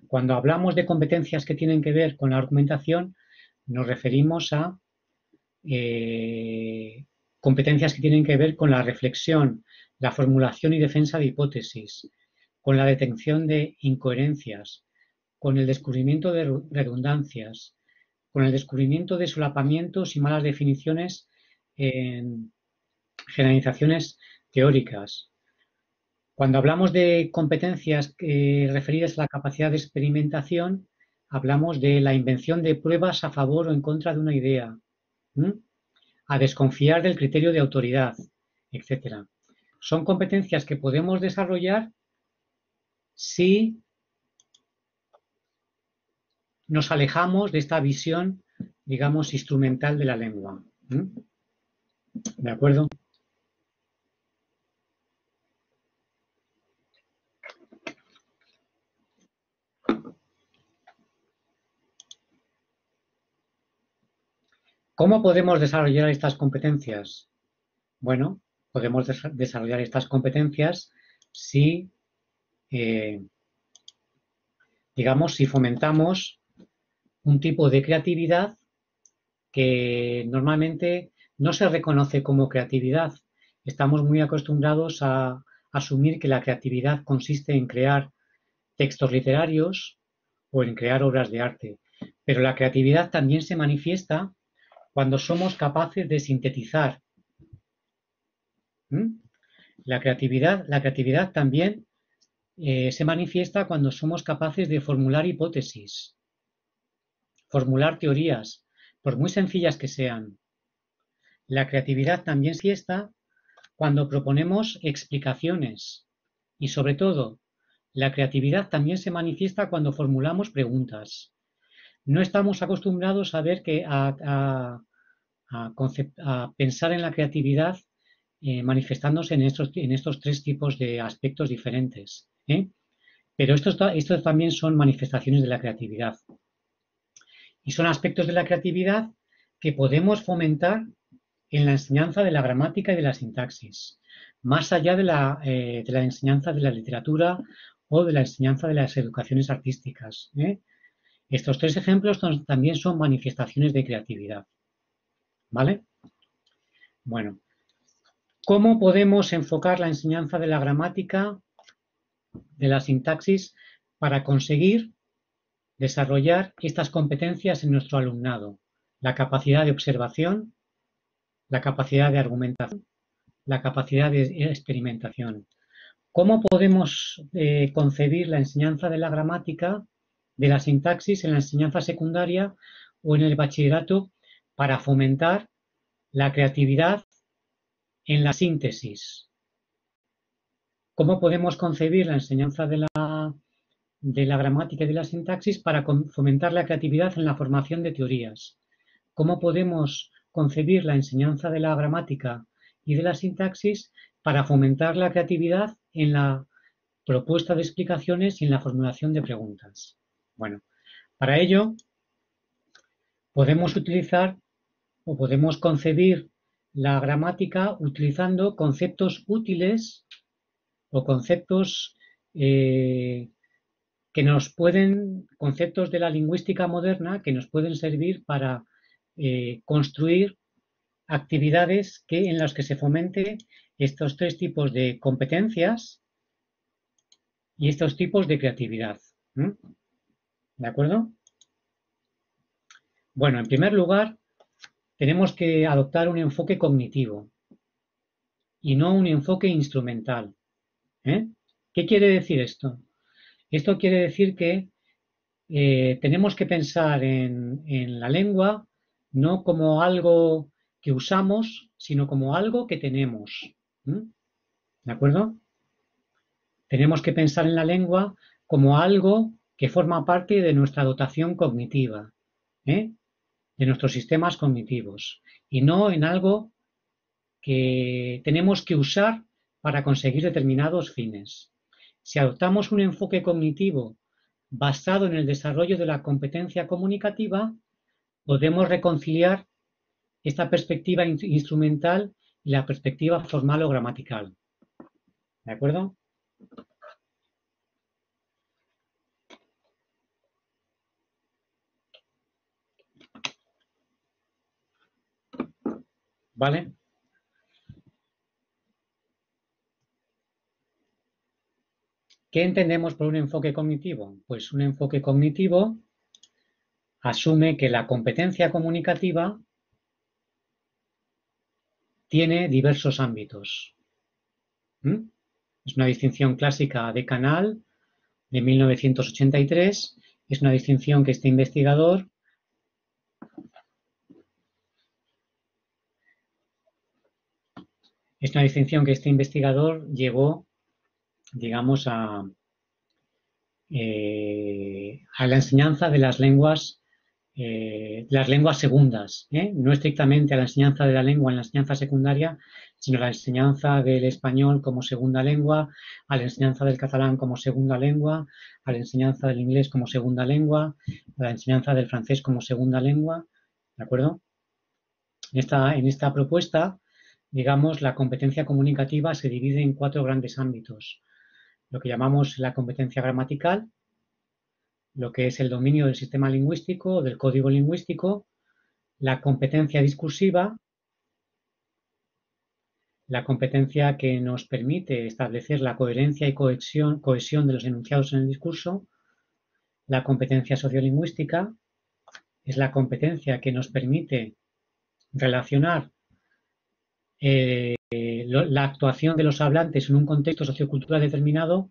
Cuando hablamos de competencias que tienen que ver con la argumentación, nos referimos a competencias que tienen que ver con la reflexión, la formulación y defensa de hipótesis, con la detección de incoherencias, con el descubrimiento de redundancias, con el descubrimiento de solapamientos y malas definiciones en generalizaciones teóricas. Cuando hablamos de competencias referidas a la capacidad de experimentación, hablamos de la invención de pruebas a favor o en contra de una idea, a desconfiar del criterio de autoridad, etc. Son competencias que podemos desarrollar si nos alejamos de esta visión, digamos, instrumental de la lengua. ¿De acuerdo? ¿Cómo podemos desarrollar estas competencias? Bueno, podemos desarrollar estas competencias si, digamos, si fomentamos un tipo de creatividad que normalmente no se reconoce como creatividad. Estamos muy acostumbrados a asumir que la creatividad consiste en crear textos literarios o en crear obras de arte. Pero la creatividad también se manifiesta cuando somos capaces de sintetizar. La creatividad también se manifiesta cuando somos capaces de formular hipótesis, formular teorías. por muy sencillas que sean. La creatividad también se manifiesta cuando proponemos explicaciones y, sobre todo, la creatividad también se manifiesta cuando formulamos preguntas. No estamos acostumbrados a ver a pensar en la creatividad manifestándose en estos tres tipos de aspectos diferentes, ¿eh? Pero estos también son manifestaciones de la creatividad. Y son aspectos de la creatividad que podemos fomentar en la enseñanza de la gramática y de la sintaxis, más allá de la enseñanza de la literatura o de la enseñanza de las educaciones artísticas, ¿eh? Estos tres ejemplos también son manifestaciones de creatividad. ¿Vale? Bueno, ¿cómo podemos enfocar la enseñanza de la gramática, de la sintaxis, para conseguir desarrollar estas competencias en nuestro alumnado? La capacidad de observación, la capacidad de argumentación, la capacidad de experimentación. ¿Cómo podemos concebir la enseñanza de la gramática, de la sintaxis en la enseñanza secundaria o en el bachillerato para fomentar la creatividad en la síntesis? ¿Cómo podemos concebir la enseñanza de la gramática y de la sintaxis para fomentar la creatividad en la formación de teorías? ¿Cómo podemos concebir la enseñanza de la gramática y de la sintaxis para fomentar la creatividad en la propuesta de explicaciones y en la formulación de preguntas? Bueno, para ello podemos utilizar o podemos concebir la gramática utilizando conceptos útiles o conceptos conceptos de la lingüística moderna que nos pueden servir para construir actividades en las que se fomente estos tres tipos de competencias y estos tipos de creatividad. ¿De acuerdo? Bueno, en primer lugar, tenemos que adoptar un enfoque cognitivo y no un enfoque instrumental. ¿Qué quiere decir esto? Esto quiere decir que tenemos que pensar en la lengua no como algo que usamos, sino como algo que tenemos. ¿De acuerdo? Tenemos que pensar en la lengua como algo que forma parte de nuestra dotación cognitiva, de nuestros sistemas cognitivos, y no en algo que tenemos que usar para conseguir determinados fines. Si adoptamos un enfoque cognitivo basado en el desarrollo de la competencia comunicativa, podemos reconciliar esta perspectiva instrumental y la perspectiva formal o gramatical. ¿De acuerdo? ¿Vale? ¿Qué entendemos por un enfoque cognitivo? Pues un enfoque cognitivo asume que la competencia comunicativa tiene diversos ámbitos. Es una distinción clásica de Canal de 1983. Es una distinción que este investigador llevó, digamos, a la enseñanza de las lenguas segundas, no estrictamente a la enseñanza de la lengua en la enseñanza secundaria, sino a la enseñanza del español como segunda lengua, a la enseñanza del catalán como segunda lengua, a la enseñanza del inglés como segunda lengua, a la enseñanza del francés como segunda lengua, ¿de acuerdo? En esta propuesta, digamos, la competencia comunicativa se divide en 4 grandes ámbitos. Lo que llamamos la competencia gramatical, lo que es el dominio del sistema lingüístico, del código lingüístico, la competencia discursiva, la competencia que nos permite establecer la coherencia y cohesión de los enunciados en el discurso, la competencia sociolingüística, es la competencia que nos permite relacionar la actuación de los hablantes en un contexto sociocultural determinado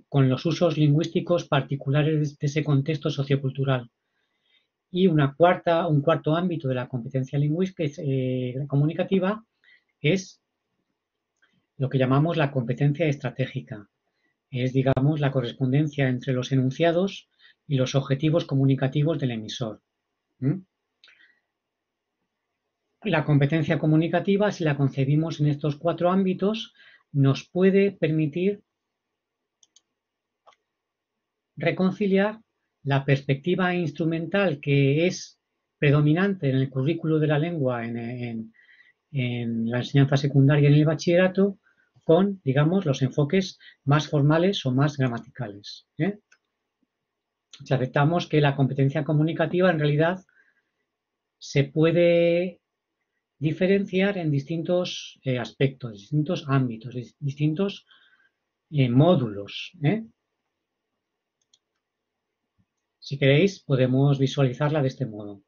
con los usos lingüísticos particulares de ese contexto sociocultural. Y un cuarto ámbito de la competencia lingüística comunicativa es lo que llamamos la competencia estratégica. Es, digamos, la correspondencia entre los enunciados y los objetivos comunicativos del emisor. La competencia comunicativa, si la concebimos en estos 4 ámbitos, nos puede permitir reconciliar la perspectiva instrumental que es predominante en el currículo de la lengua en la enseñanza secundaria y en el bachillerato con, digamos, los enfoques más formales o más gramaticales. Si aceptamos que la competencia comunicativa en realidad se puede diferenciar en distintos aspectos, distintos ámbitos, distintos módulos. Si queréis, podemos visualizarla de este modo.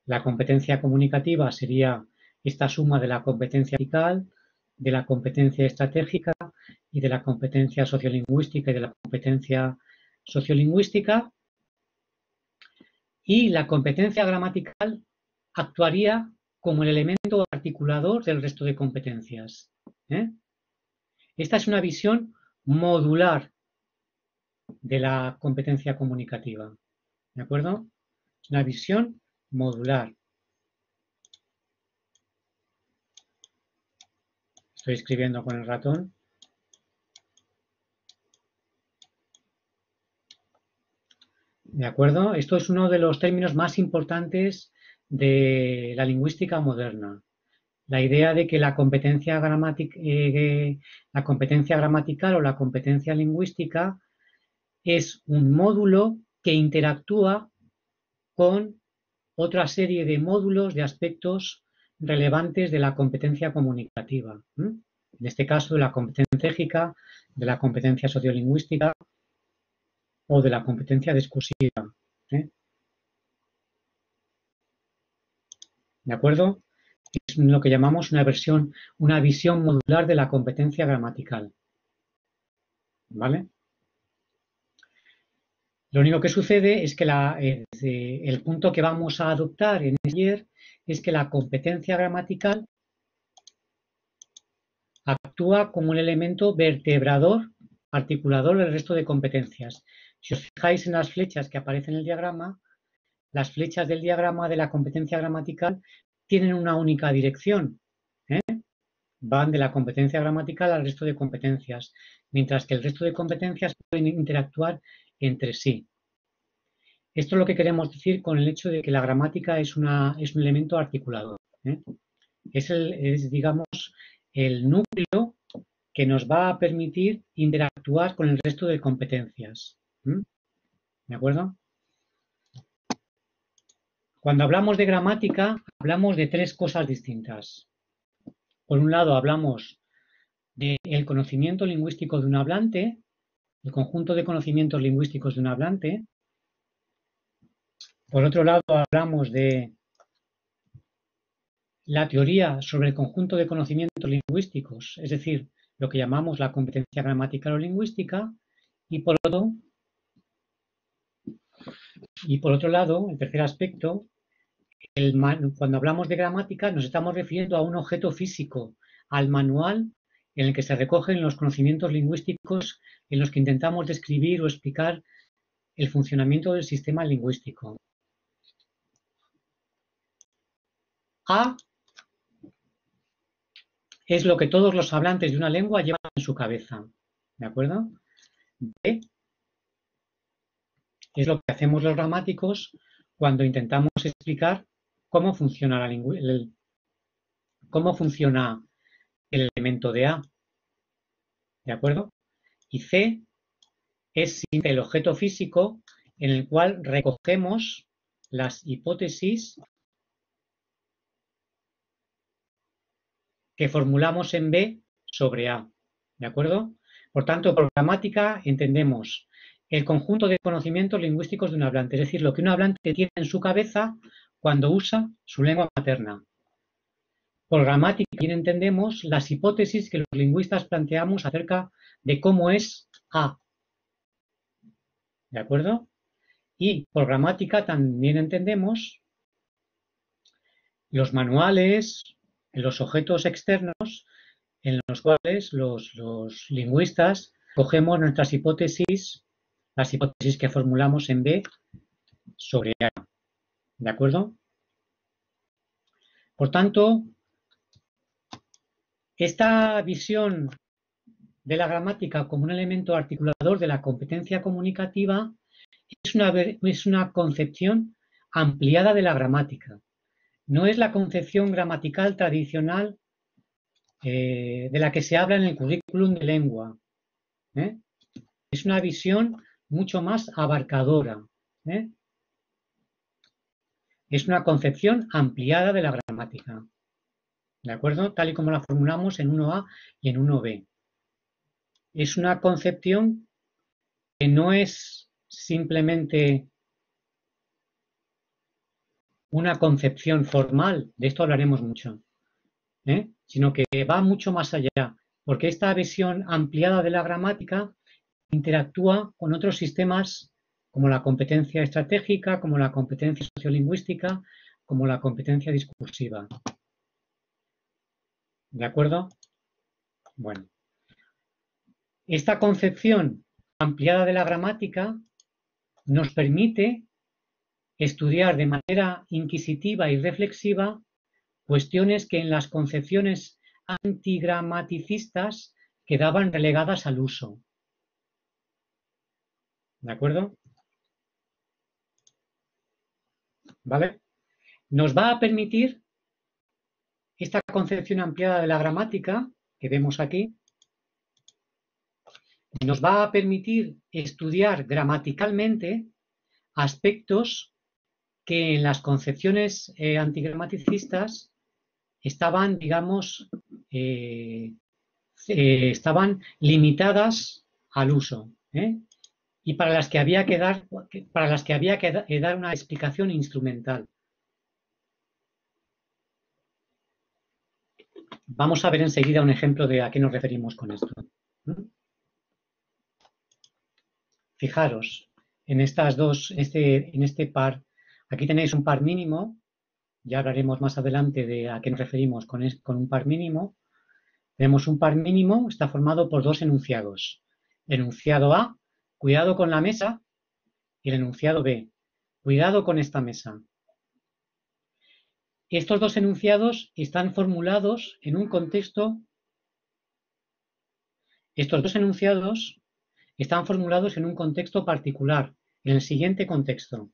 La competencia comunicativa sería esta suma de la competencia gramatical, de la competencia estratégica y de la competencia sociolingüística y de la competencia sociolingüística. Y la competencia gramatical actuaría como el elemento articulador del resto de competencias. Esta es una visión modular de la competencia comunicativa. ¿De acuerdo? Es una visión modular. Estoy escribiendo con el ratón. ¿De acuerdo? Esto es uno de los términos más importantes de la lingüística moderna. La idea de que la competencia gramatical o la competencia lingüística es un módulo que interactúa con otra serie de módulos, de aspectos relevantes de la competencia comunicativa. En este caso, de la competencia estratégica, de la competencia sociolingüística o de la competencia discursiva. ¿De acuerdo? Es lo que llamamos una visión modular de la competencia gramatical. ¿Vale? Lo único que sucede es que el punto que vamos a adoptar en este taller es que la competencia gramatical actúa como un elemento vertebrador, articulador del resto de competencias. Si os fijáis en las flechas que aparecen en el diagrama, las flechas del diagrama de la competencia gramatical tienen una única dirección. Van de la competencia gramatical al resto de competencias, mientras que el resto de competencias pueden interactuar entre sí. Esto es lo que queremos decir con el hecho de que la gramática es un elemento articulador. Es, digamos, el núcleo que nos va a permitir interactuar con el resto de competencias. ¿De acuerdo? Cuando hablamos de gramática, hablamos de 3 cosas distintas. Por un lado, hablamos del conocimiento lingüístico de un hablante, el conjunto de conocimientos lingüísticos de un hablante. Por otro lado, hablamos de la teoría sobre el conjunto de conocimientos lingüísticos, es decir, lo que llamamos la competencia gramatical o lingüística. Y por otro lado, el tercer aspecto, cuando hablamos de gramática nos estamos refiriendo a un objeto físico, al manual en el que se recogen los conocimientos lingüísticos en los que intentamos describir o explicar el funcionamiento del sistema lingüístico. A es lo que todos los hablantes de una lengua llevan en su cabeza. ¿De acuerdo? B es lo que hacemos los gramáticos cuando intentamos explicar cómo funciona el elemento de A. ¿De acuerdo? Y C es el objeto físico en el cual recogemos las hipótesis que formulamos en B sobre A. ¿De acuerdo? Por tanto, por gramática entendemos el conjunto de conocimientos lingüísticos de un hablante, es decir, lo que un hablante tiene en su cabeza cuando usa su lengua materna. Por gramática bien entendemos las hipótesis que los lingüistas planteamos acerca de cómo es A. ¿De acuerdo? Y por gramática también entendemos los manuales, los objetos externos en los cuales los lingüistas cogemos nuestras hipótesis, las hipótesis que formulamos en B sobre A. ¿De acuerdo? Por tanto, esta visión de la gramática como un elemento articulador de la competencia comunicativa es una concepción ampliada de la gramática. No es la concepción gramatical tradicional de la que se habla en el currículum de lengua. Es una visión mucho más abarcadora. Es una concepción ampliada de la gramática. ¿De acuerdo? Tal y como la formulamos en 1A y en 1B. Es una concepción que no es simplemente una concepción formal, de esto hablaremos mucho, sino que va mucho más allá, porque esta visión ampliada de la gramática interactúa con otros sistemas como la competencia estratégica, como la competencia sociolingüística, como la competencia discursiva. ¿De acuerdo? Bueno. Esta concepción ampliada de la gramática nos permite estudiar de manera inquisitiva y reflexiva cuestiones que en las concepciones antigramaticistas quedaban relegadas al uso. ¿De acuerdo? ¿Vale? Nos va a permitir esta concepción ampliada de la gramática que vemos aquí, nos va a permitir estudiar gramaticalmente aspectos que en las concepciones antigramaticistas estaban, digamos, estaban limitadas al uso, y para las que había que dar una explicación instrumental. Vamos a ver enseguida un ejemplo de a qué nos referimos con esto. Fijaros, en estas dos, en este par, aquí tenéis un par mínimo, ya hablaremos más adelante de a qué nos referimos con un par mínimo. Tenemos un par mínimo, está formado por dos enunciados. Enunciado A, cuidado con la mesa, y el enunciado B, cuidado con esta mesa. Estos dos enunciados están formulados en un contexto. Estos dos enunciados están formulados en un contexto particular, en el siguiente contexto.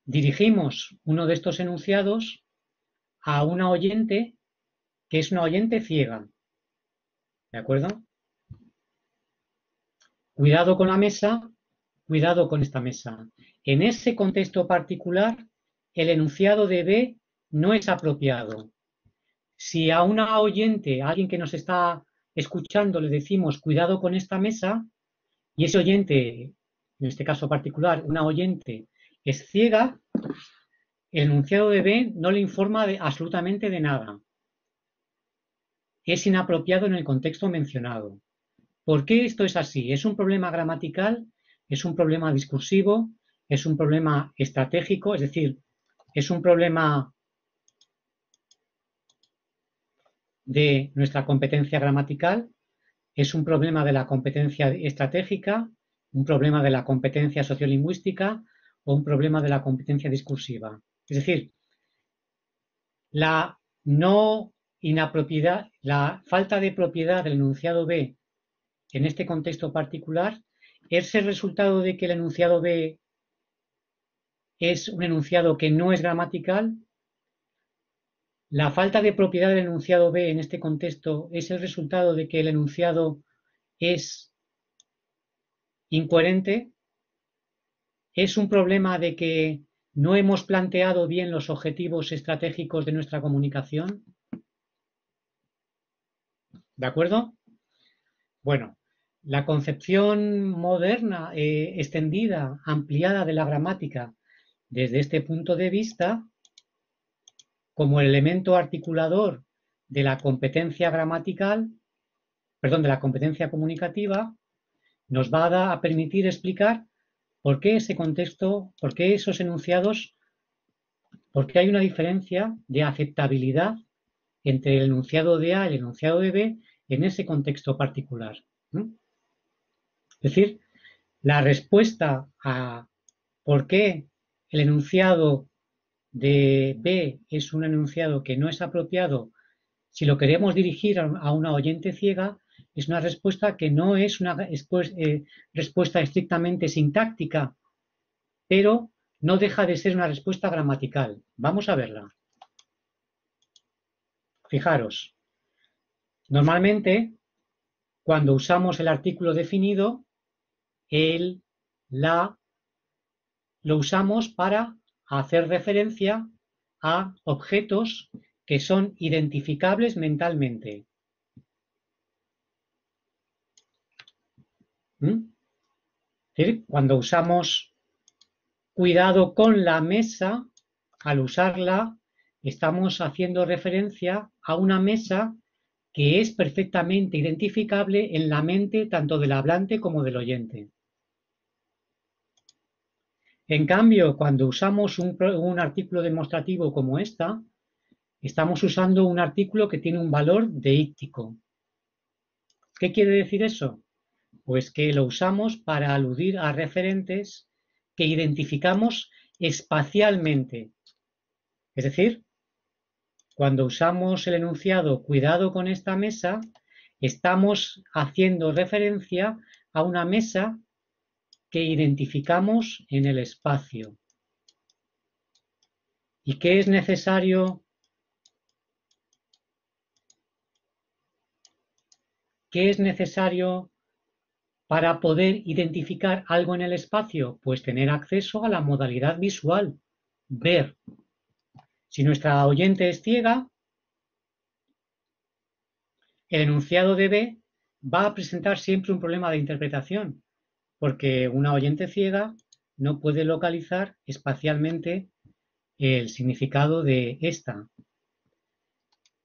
Dirigimos uno de estos enunciados a una oyente que es una oyente ciega. ¿De acuerdo? Cuidado con la mesa, cuidado con esta mesa. En ese contexto particular, el enunciado de B no es apropiado. Si a una oyente, a alguien que nos está escuchando, le decimos cuidado con esta mesa, y ese oyente, en este caso particular, una oyente, es ciega, el enunciado de B no le informa absolutamente de nada. Es inapropiado en el contexto mencionado. ¿Por qué esto es así? ¿Es un problema gramatical? ¿Es un problema discursivo? ¿Es un problema estratégico? Es decir, ¿es un problema de nuestra competencia gramatical? ¿Es un problema de la competencia estratégica? ¿Un problema de la competencia sociolingüística? ¿O un problema de la competencia discursiva? Es decir, la no inapropiedad, la falta de propiedad del enunciado B en este contexto particular es el resultado de que el enunciado B es un enunciado que no es gramatical. La falta de propiedad del enunciado B en este contexto es el resultado de que el enunciado es incoherente. Es un problema de que no hemos planteado bien los objetivos estratégicos de nuestra comunicación. ¿De acuerdo? Bueno, la concepción moderna, extendida, ampliada de la gramática desde este punto de vista, como elemento articulador de la competencia gramatical, perdón, de la competencia comunicativa nos va a permitir explicar por qué ese contexto, por qué esos enunciados, por qué hay una diferencia de aceptabilidad entre el enunciado de A y el enunciado de B en ese contexto particular. Es decir, la respuesta a por qué el enunciado de B es un enunciado que no es apropiado, si lo queremos dirigir a una oyente ciega, es una respuesta que no es una respuesta estrictamente sintáctica, pero no deja de ser una respuesta gramatical. Vamos a verla. Fijaros, normalmente cuando usamos el artículo definido, el, la, lo usamos para hacer referencia a objetos que son identificables mentalmente. Es decir, cuando usamos cuidado con la mesa, al usarla estamos haciendo referencia a una mesa que es perfectamente identificable en la mente tanto del hablante como del oyente. En cambio, cuando usamos un artículo demostrativo como esta, estamos usando un artículo que tiene un valor deíctico. ¿Qué quiere decir eso? Pues que lo usamos para aludir a referentes que identificamos espacialmente. Es decir, cuando usamos el enunciado cuidado con esta mesa, estamos haciendo referencia a una mesa que identificamos en el espacio. ¿Y qué es necesario? ¿Qué es necesario para poder identificar algo en el espacio? Pues tener acceso a la modalidad visual, ver. Si nuestra oyente es ciega, el enunciado de B va a presentar siempre un problema de interpretación, porque una oyente ciega no puede localizar espacialmente el significado de esta.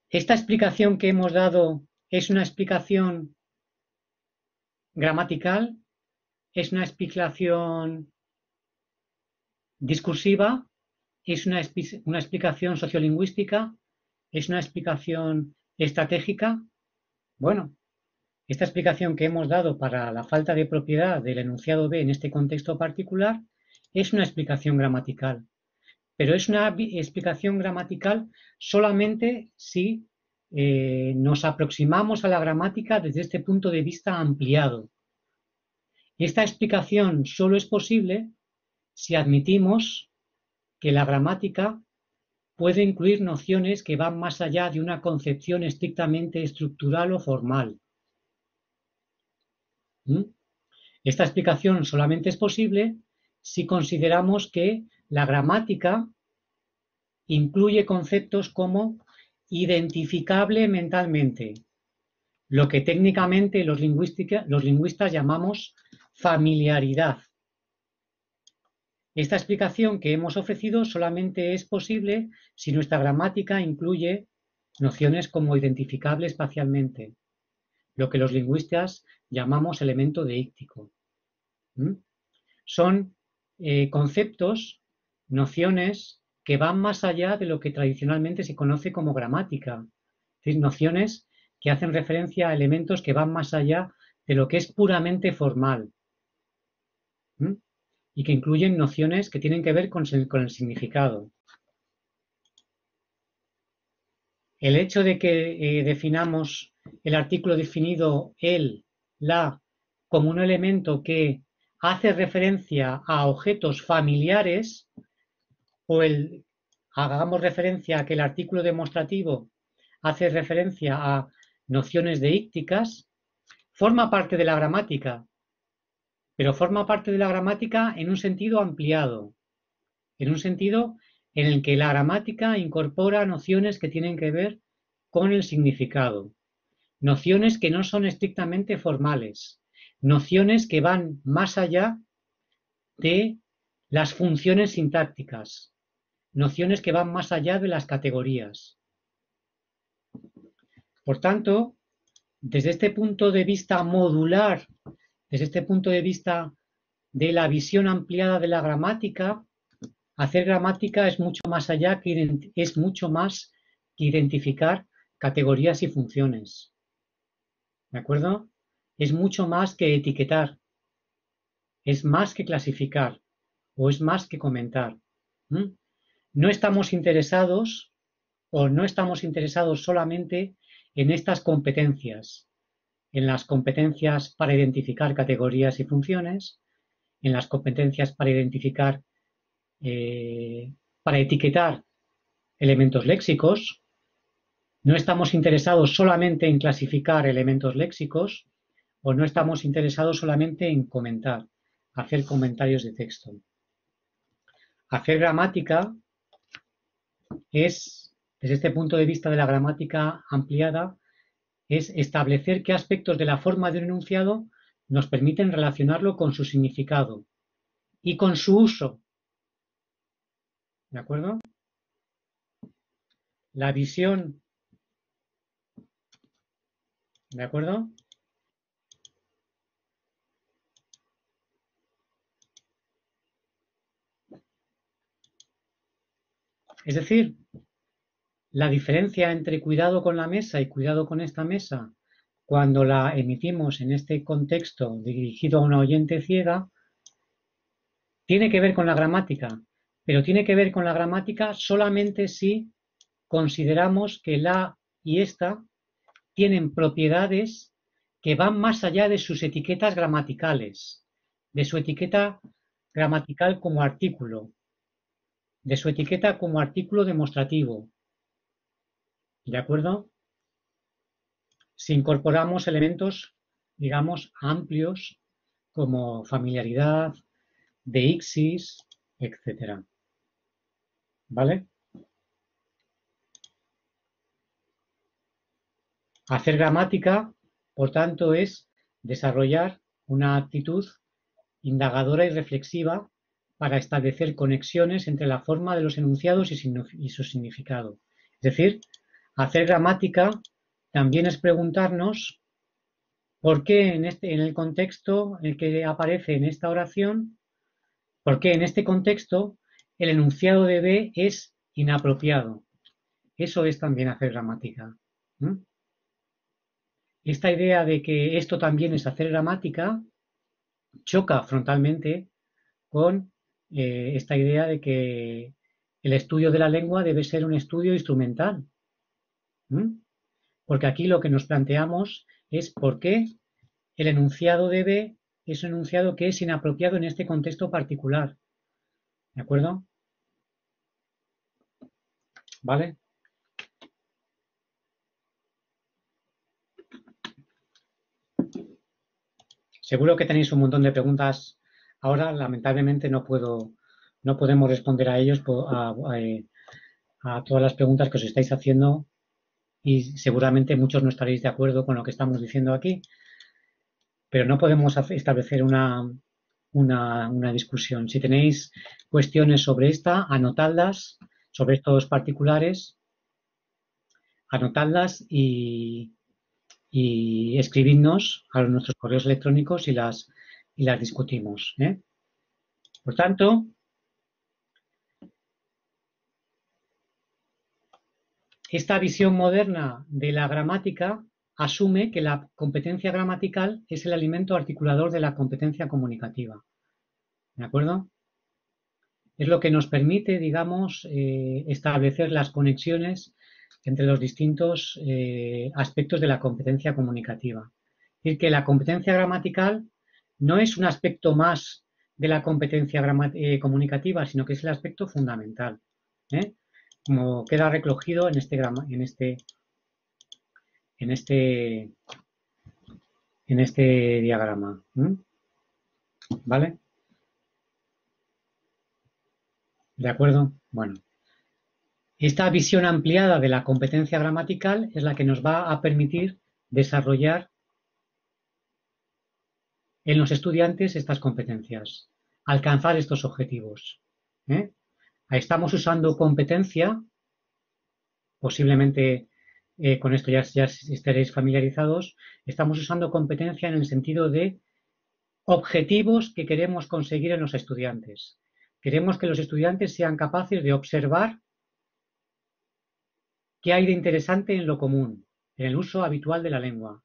Esta explicación que hemos dado es una explicación gramatical, es una explicación discursiva, es una explicación sociolingüística, es una explicación estratégica. Bueno, esta explicación que hemos dado para la falta de propiedad del enunciado B en este contexto particular es una explicación gramatical, pero es una explicación gramatical solamente si nos aproximamos a la gramática desde este punto de vista ampliado. Esta explicación solo es posible si admitimos que la gramática puede incluir nociones que van más allá de una concepción estrictamente estructural o formal. Esta explicación solamente es posible si consideramos que la gramática incluye conceptos como identificable mentalmente, lo que técnicamente los lingüistas llamamos familiaridad. Esta explicación que hemos ofrecido solamente es posible si nuestra gramática incluye nociones como identificable espacialmente, lo que los lingüistas llamamos elemento deíctico. Son conceptos, nociones que van más allá de lo que tradicionalmente se conoce como gramática, es decir, nociones que hacen referencia a elementos que van más allá de lo que es puramente formal y que incluyen nociones que tienen que ver con el significado. El hecho de que definamos el artículo definido el, la, como un elemento que hace referencia a objetos familiares, o hagamos referencia a que el artículo demostrativo hace referencia a nociones deícticas, forma parte de la gramática, pero forma parte de la gramática en un sentido ampliado, en un sentido en el que la gramática incorpora nociones que tienen que ver con el significado, nociones que no son estrictamente formales, nociones que van más allá de las funciones sintácticas, nociones que van más allá de las categorías. Por tanto, Desde este punto de vista modular, desde este punto de vista de la visión ampliada de la gramática, hacer gramática es mucho más allá es mucho más que identificar categorías y funciones. ¿De acuerdo? Es mucho más que etiquetar, es más que clasificar o es más que comentar. ¿Mm? No estamos interesados o no estamos interesados solamente en estas competencias, en las competencias para identificar categorías y funciones, en las competencias para identificar, para etiquetar elementos léxicos. No estamos interesados solamente en clasificar elementos léxicos o no estamos interesados solamente en comentar, hacer comentarios de texto. Hacer gramática es, desde este punto de vista de la gramática ampliada, es establecer qué aspectos de la forma de un enunciado nos permiten relacionarlo con su significado y con su uso. ¿De acuerdo? La visión. ¿De acuerdo? Es decir, la diferencia entre cuidado con la mesa y cuidado con esta mesa, cuando la emitimos en este contexto dirigido a una oyente ciega, tiene que ver con la gramática, pero tiene que ver con la gramática solamente si consideramos que la y esta tienen propiedades que van más allá de sus etiquetas gramaticales, de su etiqueta gramatical como artículo, de su etiqueta como artículo demostrativo. ¿De acuerdo? Si incorporamos elementos, digamos, amplios como familiaridad, deixis, etcétera. ¿Vale? Hacer gramática, por tanto, es desarrollar una actitud indagadora y reflexiva para establecer conexiones entre la forma de los enunciados y su significado. Es decir, hacer gramática también es preguntarnos por qué en el contexto en el que aparece en esta oración, por qué en este contexto el enunciado de B es inapropiado. Eso es también hacer gramática. ¿Mm? Esta idea de que esto también es hacer gramática choca frontalmente con esta idea de que el estudio de la lengua debe ser un estudio instrumental. ¿Mm? Porque aquí lo que nos planteamos es por qué el enunciado de B es un enunciado que es inapropiado en este contexto particular. ¿De acuerdo? ¿Vale? Seguro que tenéis un montón de preguntas. Ahora, lamentablemente, no podemos responder a ellos, a todas las preguntas que os estáis haciendo y seguramente muchos no estaréis de acuerdo con lo que estamos diciendo aquí, pero no podemos establecer una discusión. Si tenéis cuestiones sobre esta, anotadlas, sobre estos particulares, anotadlas y escribidnos a nuestros correos electrónicos y las discutimos. Por tanto, esta visión moderna de la gramática asume que la competencia gramatical es el alimento articulador de la competencia comunicativa. ¿De acuerdo? Es lo que nos permite, digamos, establecer las conexiones entre los distintos aspectos de la competencia comunicativa. Es decir, que la competencia gramatical no es un aspecto más de la competencia comunicativa, sino que es el aspecto fundamental, como queda recogido en este diagrama. ¿Vale? ¿De acuerdo? Bueno. Esta visión ampliada de la competencia gramatical es la que nos va a permitir desarrollar en los estudiantes estas competencias, alcanzar estos objetivos. Estamos usando competencia, posiblemente con esto ya estaréis familiarizados, estamos usando competencia en el sentido de objetivos que queremos conseguir en los estudiantes. Queremos que los estudiantes sean capaces de observar qué hay de interesante en lo común, en el uso habitual de la lengua.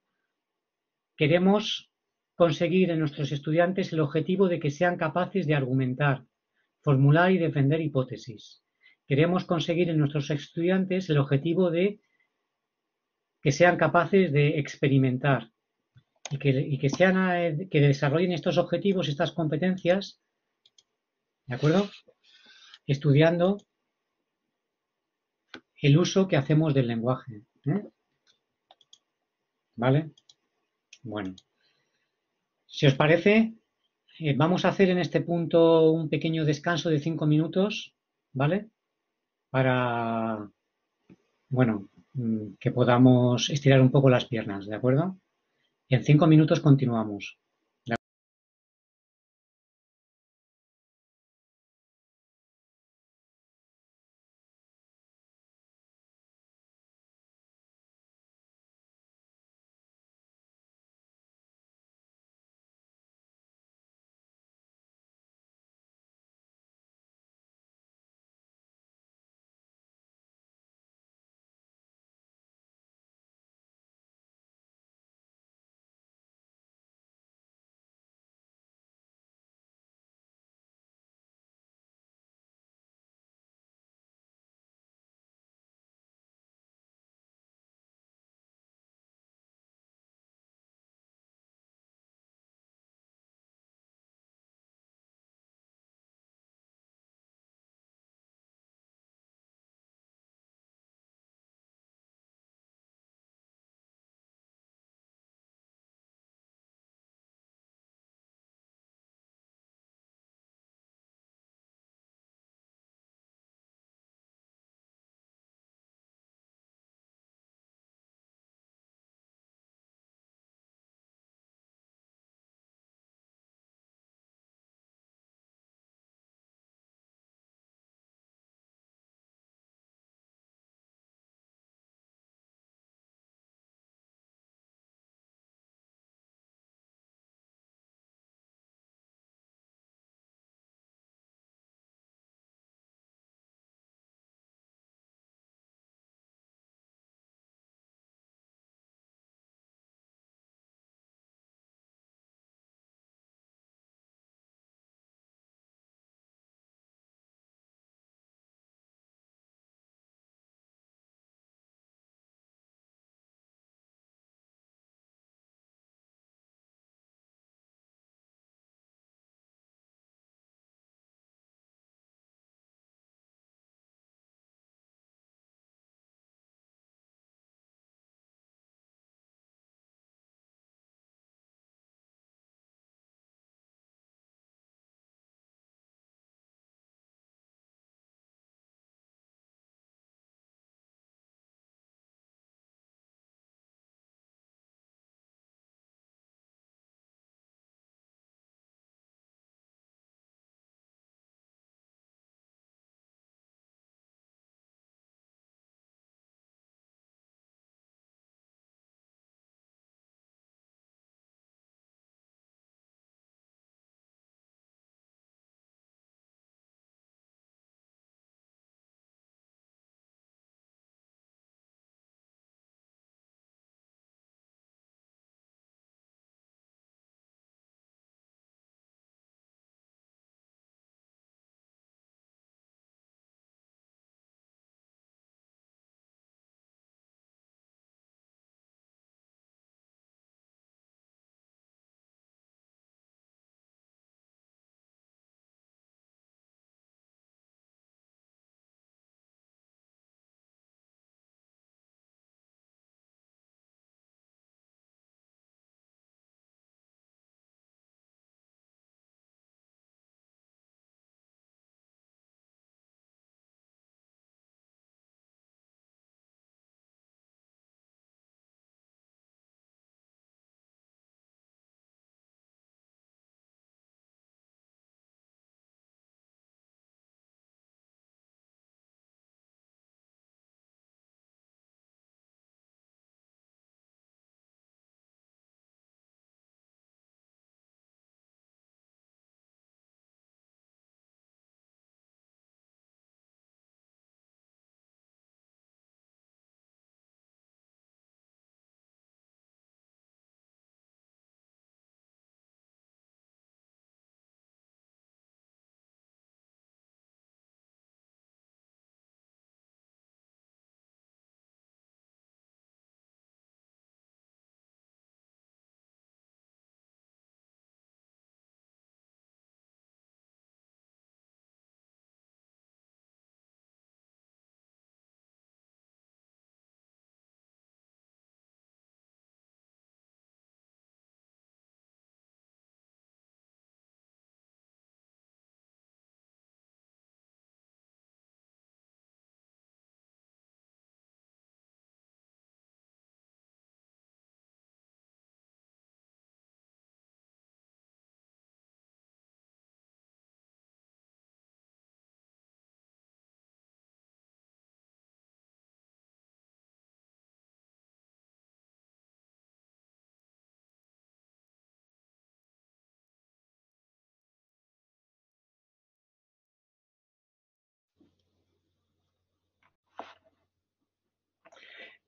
Queremos conseguir en nuestros estudiantes el objetivo de que sean capaces de argumentar, formular y defender hipótesis. Queremos conseguir en nuestros estudiantes el objetivo de que sean capaces de experimentar que desarrollen estos objetivos, estas competencias, ¿de acuerdo? Estudiando el uso que hacemos del lenguaje. ¿Vale? Bueno, si os parece, vamos a hacer en este punto un pequeño descanso de 5 minutos, ¿vale? Para, bueno, que podamos estirar un poco las piernas, ¿de acuerdo? Y en 5 minutos continuamos.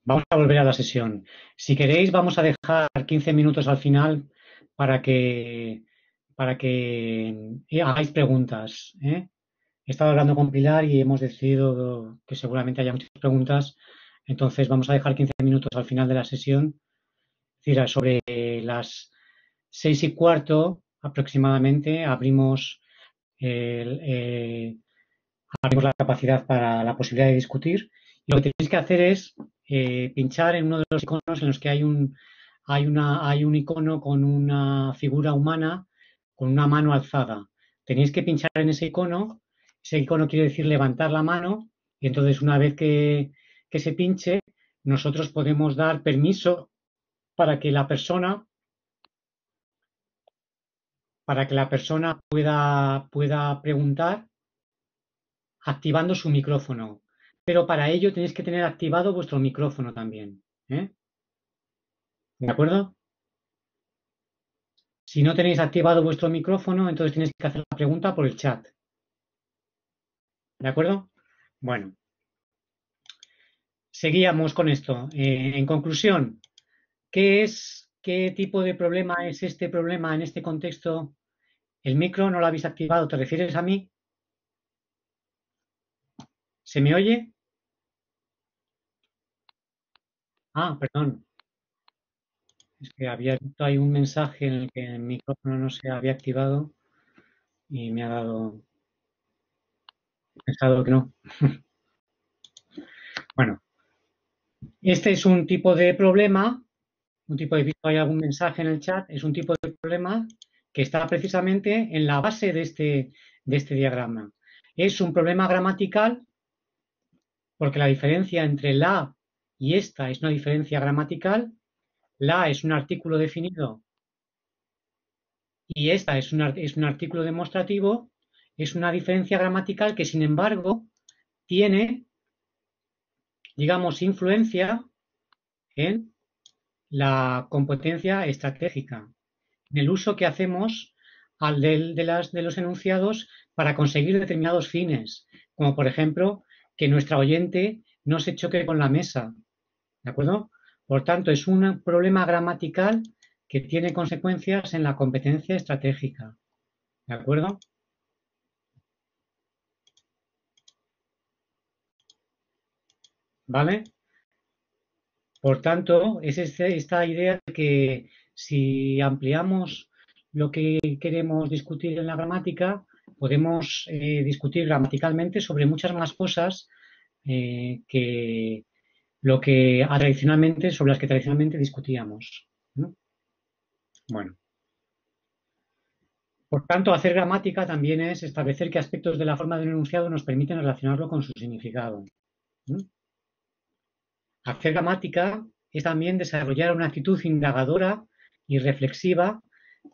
Vamos a volver a la sesión. Si queréis, vamos a dejar 15 minutos al final para que, para que hagáis preguntas, ¿eh? He estado hablando con Pilar y hemos decidido que seguramente haya muchas preguntas, entonces vamos a dejar 15 minutos al final de la sesión. Es decir, sobre las 6:15 aproximadamente abrimos la capacidad para la posibilidad de discutir. Y lo que tenéis que hacer es pinchar en uno de los iconos en los que hay un icono con una figura humana con una mano alzada. Tenéis que pinchar en ese icono quiere decir levantar la mano, y entonces una vez que se pinche, nosotros podemos dar permiso para que la persona, pueda preguntar activando su micrófono. Pero para ello tenéis que tener activado vuestro micrófono también, ¿eh? ¿De acuerdo? Si no tenéis activado vuestro micrófono, entonces tenéis que hacer la pregunta por el chat. ¿De acuerdo? Bueno, seguíamos con esto. En conclusión, qué tipo de problema es este problema en este contexto? El micro no lo habéis activado. ¿Te refieres a mí? ¿Se me oye? Ah, perdón. Es que había visto ahí un mensaje en el que el micrófono no se había activado y me ha dado pensado que no. Bueno, este es un tipo de problema, un tipo de, visto hay algún mensaje en el chat, es un tipo de problema que está precisamente en la base de este diagrama. Es un problema gramatical porque la diferencia entre la y esta es una diferencia gramatical. La es un artículo definido y esta es un artículo demostrativo. Es una diferencia gramatical que, sin embargo, tiene, digamos, influencia en la competencia estratégica, en el uso que hacemos de los enunciados para conseguir determinados fines, como por ejemplo que nuestra oyente no se choque con la mesa, ¿de acuerdo? Por tanto, es un problema gramatical que tiene consecuencias en la competencia estratégica, ¿de acuerdo? ¿Vale? Por tanto, es esta idea de que si ampliamos lo que queremos discutir en la gramática, podemos discutir gramaticalmente sobre muchas más cosas que sobre las que tradicionalmente discutíamos, ¿no? Bueno, por tanto, hacer gramática también es establecer qué aspectos de la forma de un enunciado nos permiten relacionarlo con su significado, ¿no? Hacer gramática es también desarrollar una actitud indagadora y reflexiva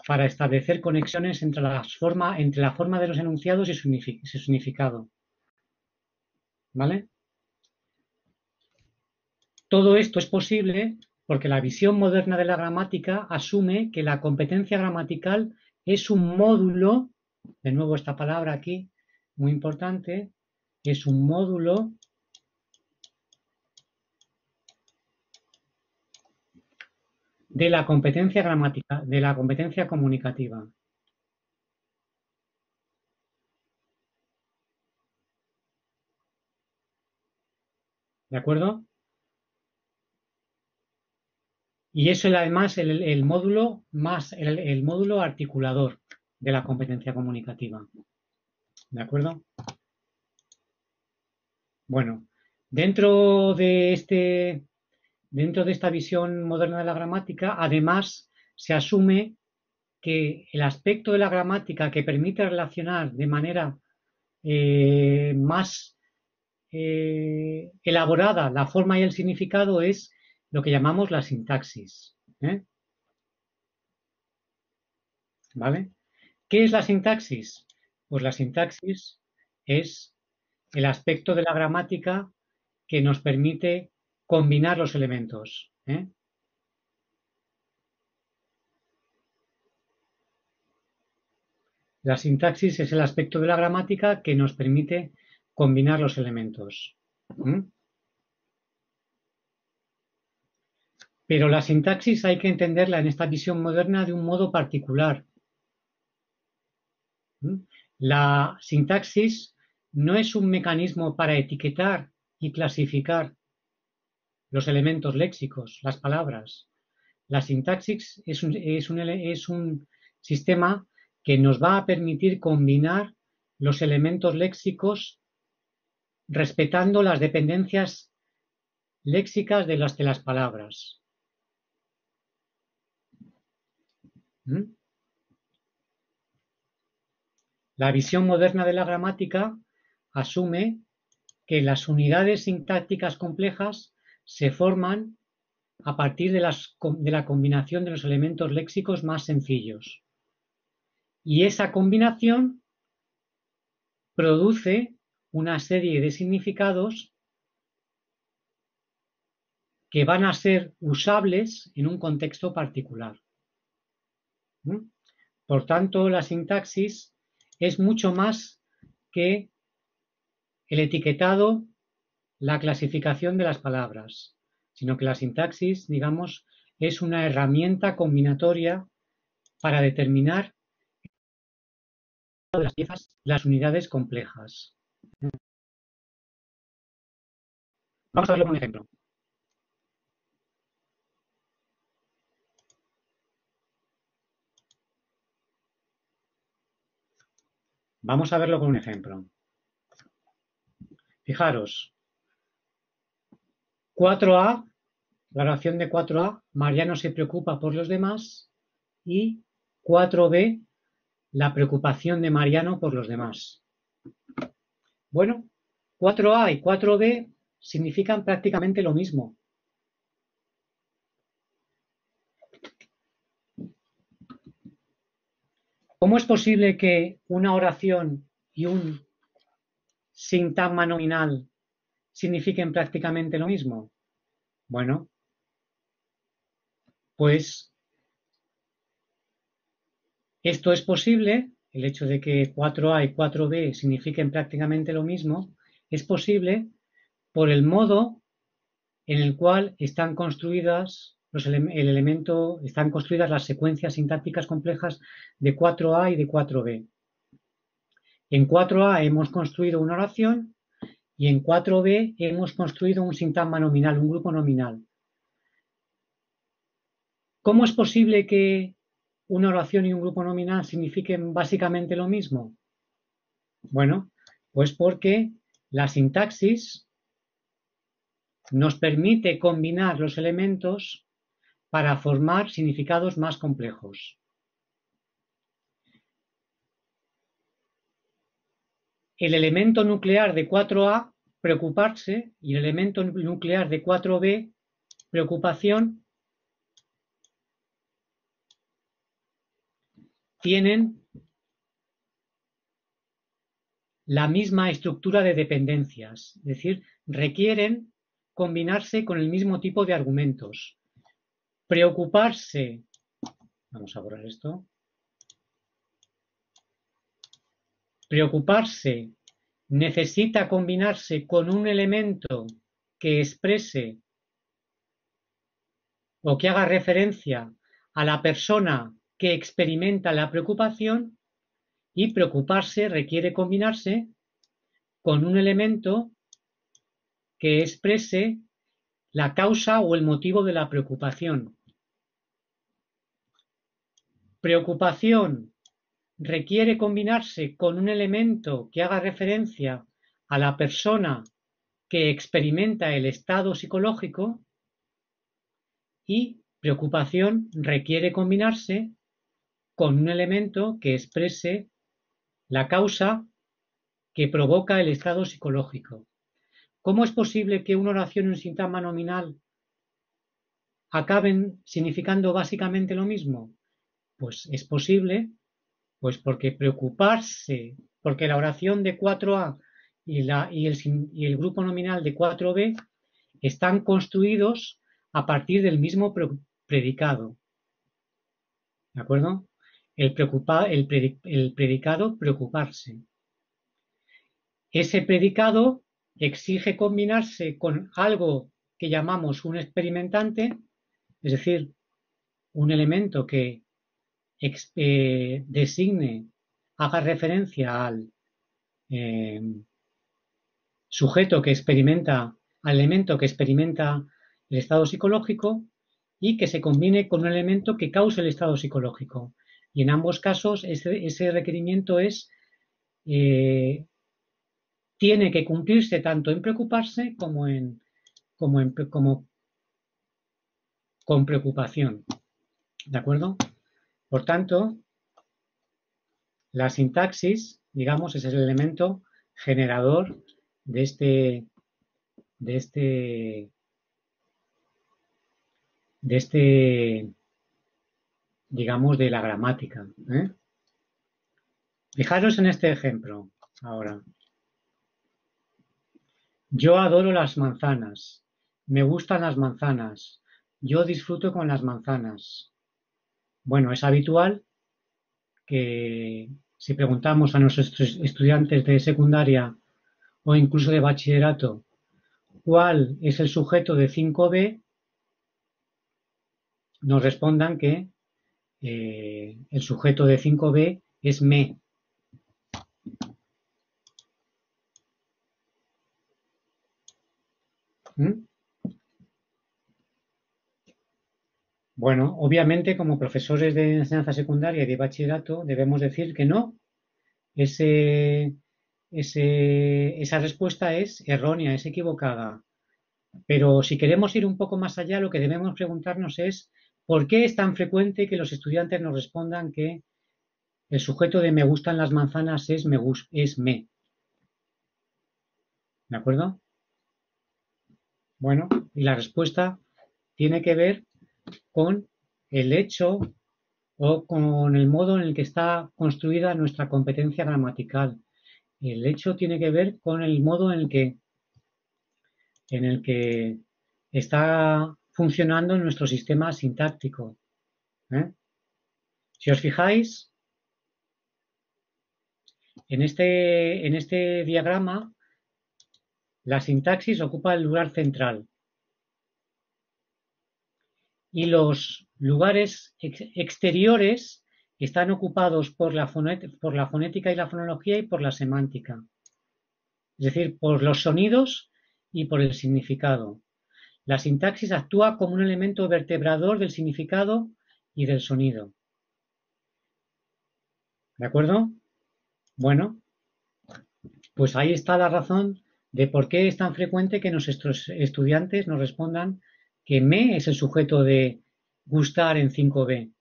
para establecer conexiones entre entre la forma de los enunciados y su significado. ¿Vale? Todo esto es posible porque la visión moderna de la gramática asume que la competencia gramatical es un módulo, de nuevo esta palabra aquí, muy importante, es un módulo de la competencia gramática, de la competencia comunicativa. ¿De acuerdo? Y eso es además el módulo el módulo articulador de la competencia comunicativa. ¿De acuerdo? Bueno, dentro de dentro de esta visión moderna de la gramática, además se asume que el aspecto de la gramática que permite relacionar de manera más elaborada la forma y el significado es lo que llamamos la sintaxis. ¿Eh? ¿Vale? ¿Qué es la sintaxis? Pues la sintaxis es el aspecto de la gramática que nos permite combinar los elementos, ¿eh? La sintaxis es el aspecto de la gramática que nos permite combinar los elementos. ¿Mm? Pero la sintaxis hay que entenderla en esta visión moderna de un modo particular. La sintaxis no es un mecanismo para etiquetar y clasificar los elementos léxicos, las palabras. La sintaxis es un sistema que nos va a permitir combinar los elementos léxicos respetando las dependencias léxicas de las palabras. La visión moderna de la gramática asume que las unidades sintácticas complejas se forman a partir de la combinación de los elementos léxicos más sencillos. Y esa combinación produce una serie de significados que van a ser usables en un contexto particular. Por tanto, la sintaxis es mucho más que el etiquetado, la clasificación de las palabras, sino que la sintaxis, digamos, es una herramienta combinatoria para determinar las piezas, las unidades complejas. Vamos a verlo con un ejemplo. Vamos a verlo con un ejemplo. Fijaros, 4A, la oración de 4A, Mariano se preocupa por los demás, y 4B, la preocupación de Mariano por los demás. Bueno, 4A y 4B significan prácticamente lo mismo. ¿Cómo es posible que una oración y un sintagma nominal signifiquen prácticamente lo mismo? Bueno, pues esto es posible, el hecho de que 4A y 4B signifiquen prácticamente lo mismo, es posible por el modo en el cual están construidas están construidas las secuencias sintácticas complejas de 4A y de 4B. En 4A hemos construido una oración y en 4B hemos construido un sintagma nominal, un grupo nominal. ¿Cómo es posible que una oración y un grupo nominal signifiquen básicamente lo mismo? Bueno, pues porque la sintaxis nos permite combinar los elementos para formar significados más complejos. El elemento nuclear de 4A, preocuparse, y el elemento nuclear de 4B, preocupación, tienen la misma estructura de dependencias, es decir, requieren combinarse con el mismo tipo de argumentos. Preocuparse, vamos a borrar esto, preocuparse necesita combinarse con un elemento que exprese o que haga referencia a la persona que experimenta la preocupación, y preocuparse requiere combinarse con un elemento que exprese la causa o el motivo de la preocupación. Preocupación requiere combinarse con un elemento que haga referencia a la persona que experimenta el estado psicológico, y preocupación requiere combinarse con un elemento que exprese la causa que provoca el estado psicológico. ¿Cómo es posible que una oración y un sintagma nominal acaben significando básicamente lo mismo? Pues es posible, pues porque preocuparse, porque la oración de 4A y el grupo nominal de 4B están construidos a partir del mismo predicado. ¿De acuerdo? El predicado preocuparse. Ese predicado exige combinarse con algo que llamamos un experimentante, es decir, un elemento que designe, haga referencia al sujeto que experimenta, al elemento que experimenta el estado psicológico y que se combine con un elemento que cause el estado psicológico. Y en ambos casos ese requerimiento tiene que cumplirse tanto en preocuparse como con preocupación. ¿De acuerdo? Por tanto, la sintaxis, digamos, es el elemento generador de digamos, de la gramática. Fijaros en este ejemplo ahora. Yo adoro las manzanas. Me gustan las manzanas. Yo disfruto con las manzanas. Bueno, es habitual que si preguntamos a nuestros estudiantes de secundaria o incluso de bachillerato cuál es el sujeto de 5B, nos respondan que el sujeto de 5B es me. Bueno, obviamente como profesores de enseñanza secundaria y de bachillerato debemos decir que no. Esa respuesta es errónea, es equivocada. Pero si queremos ir un poco más allá, lo que debemos preguntarnos es ¿por qué es tan frecuente que los estudiantes nos respondan que el sujeto de me gustan las manzanas es me? ¿De acuerdo? Bueno, y la respuesta tiene que ver con el hecho o con el modo en el que está construida nuestra competencia gramatical. El hecho tiene que ver con el modo en el que está funcionando nuestro sistema sintáctico. Si os fijáis, en este diagrama, la sintaxis ocupa el lugar central y los lugares exteriores están ocupados por la fonética y la fonología y por la semántica. Es decir, por los sonidos y por el significado. La sintaxis actúa como un elemento vertebrador del significado y del sonido. ¿De acuerdo? Bueno, pues ahí está la razón de por qué es tan frecuente que nuestros estudiantes nos respondan que me es el sujeto de gustar en 5B.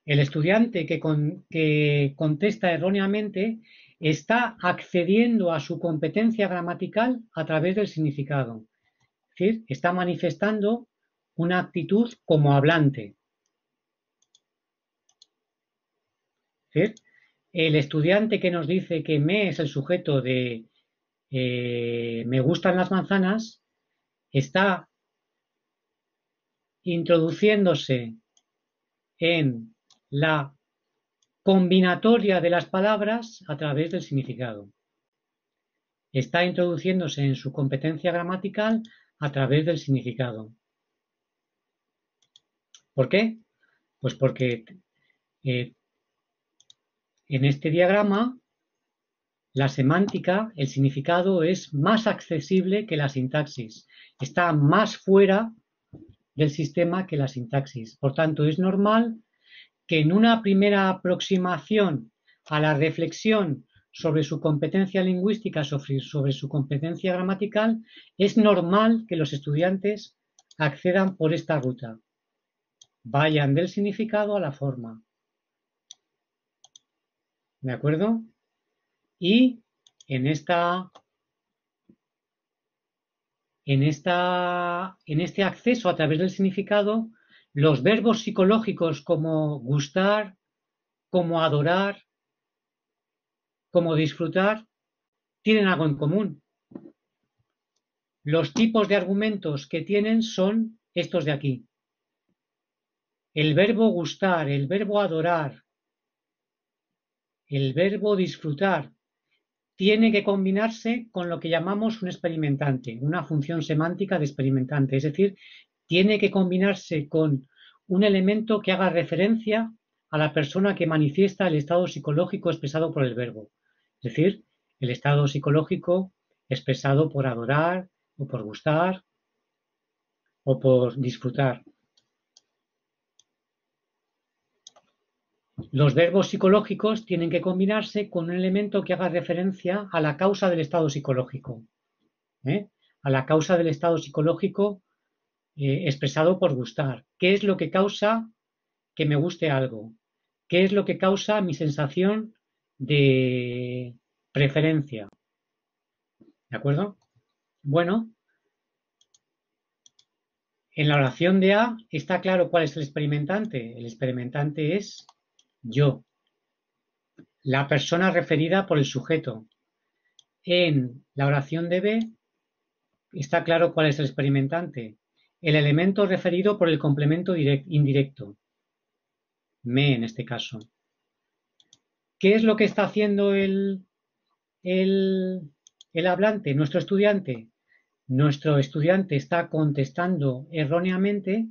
El estudiante que contesta erróneamente está accediendo a su competencia gramatical a través del significado. Es decir, está manifestando una actitud como hablante. Es decir, el estudiante que nos dice que me es el sujeto de me gustan las manzanas está introduciéndose en la combinatoria de las palabras a través del significado. Está introduciéndose en su competencia gramatical a través del significado. ¿Por qué? Pues porque en este diagrama la semántica, el significado es más accesible que la sintaxis. Está más fuera del sistema que la sintaxis. Por tanto, es normal que en una primera aproximación a la reflexión sobre su competencia lingüística, sobre su competencia gramatical, es normal que los estudiantes accedan por esta ruta. Vayan del significado a la forma. ¿De acuerdo? Y en este acceso a través del significado, los verbos psicológicos como gustar, como adorar, como disfrutar, tienen algo en común. Los tipos de argumentos que tienen son estos de aquí. El verbo gustar, el verbo adorar, el verbo disfrutar tiene que combinarse con lo que llamamos un experimentante, una función semántica de experimentante. Es decir, tiene que combinarse con un elemento que haga referencia a la persona que manifiesta el estado psicológico expresado por el verbo. Es decir, el estado psicológico expresado por adorar o por gustar o por disfrutar. Los verbos psicológicos tienen que combinarse con un elemento que haga referencia a la causa del estado psicológico, ¿eh? A la causa del estado psicológico expresado por gustar. ¿Qué es lo que causa que me guste algo? ¿Qué es lo que causa mi sensación de preferencia? ¿De acuerdo? Bueno, en la oración de A está claro cuál es el experimentante. El experimentante es yo, la persona referida por el sujeto. En la oración de B está claro cuál es el experimentante. El elemento referido por el complemento indirecto. Me, en este caso. ¿Qué es lo que está haciendo el hablante, nuestro estudiante? Nuestro estudiante está contestando erróneamente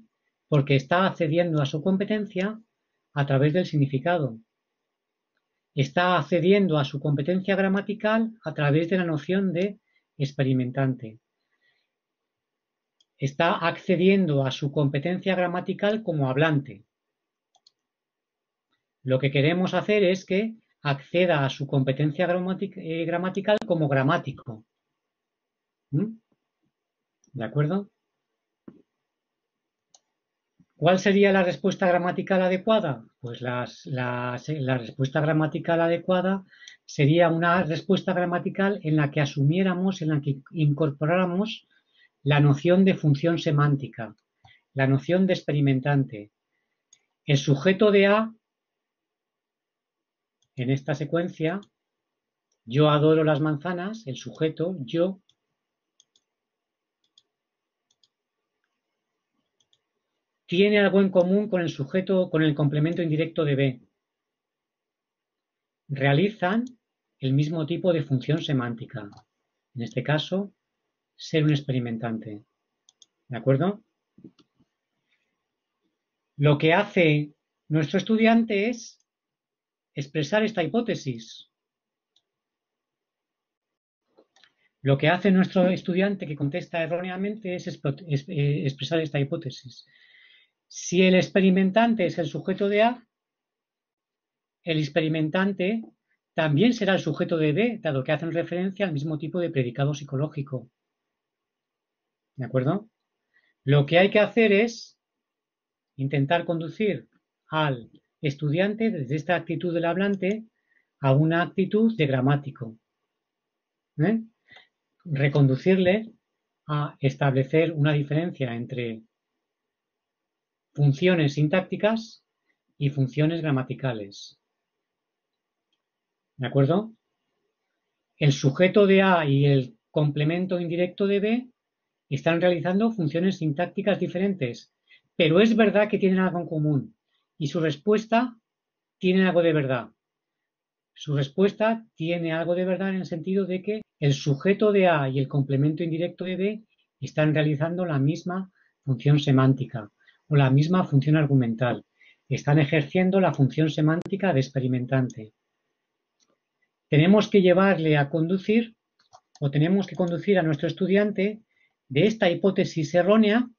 porque está accediendo a su competencia a través del significado. Está accediendo a su competencia gramatical a través de la noción de experimentante. Está accediendo a su competencia gramatical como hablante. Lo que queremos hacer es que acceda a su competencia gramatical como gramático. ¿Mm? ¿De acuerdo? ¿Cuál sería la respuesta gramatical adecuada? Pues la respuesta gramatical adecuada sería una respuesta gramatical en la que asumiéramos, en la que incorporáramos la noción de función semántica, la noción de experimentante. El sujeto de A, en esta secuencia, yo adoro las manzanas, el sujeto, yo, tiene algo en común con el sujeto, con el complemento indirecto de B. Realizan el mismo tipo de función semántica. En este caso, ser un experimentante. ¿De acuerdo? Lo que hace nuestro estudiante es expresar esta hipótesis. Lo que hace nuestro estudiante que contesta erróneamente es expresar esta hipótesis. Si el experimentante es el sujeto de A, el experimentante también será el sujeto de B, dado que hacen referencia al mismo tipo de predicado psicológico. ¿De acuerdo? Lo que hay que hacer es intentar conducir al estudiante desde esta actitud del hablante a una actitud de gramático. ¿Eh? Reconducirle a establecer una diferencia entre funciones sintácticas y funciones gramaticales. ¿De acuerdo? El sujeto de A y el complemento indirecto de B están realizando funciones sintácticas diferentes, pero es verdad que tienen algo en común y su respuesta tiene algo de verdad. Su respuesta tiene algo de verdad en el sentido de que el sujeto de A y el complemento indirecto de B están realizando la misma función semántica o la misma función argumental. Están ejerciendo la función semántica de experimentante. Tenemos que llevarle a conducir o tenemos que conducir a nuestro estudiante de esta hipótesis errónea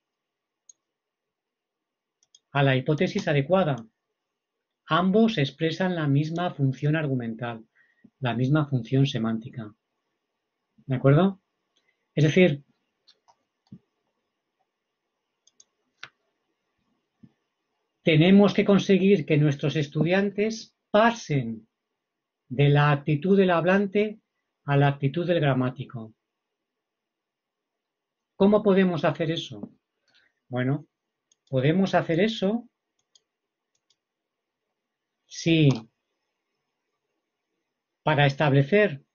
a la hipótesis adecuada. Ambos expresan la misma función argumental, la misma función semántica. ¿De acuerdo? Es decir, tenemos que conseguir que nuestros estudiantes pasen de la actitud del hablante a la actitud del gramático. ¿Cómo podemos hacer eso? Bueno, podemos hacer eso si para establecer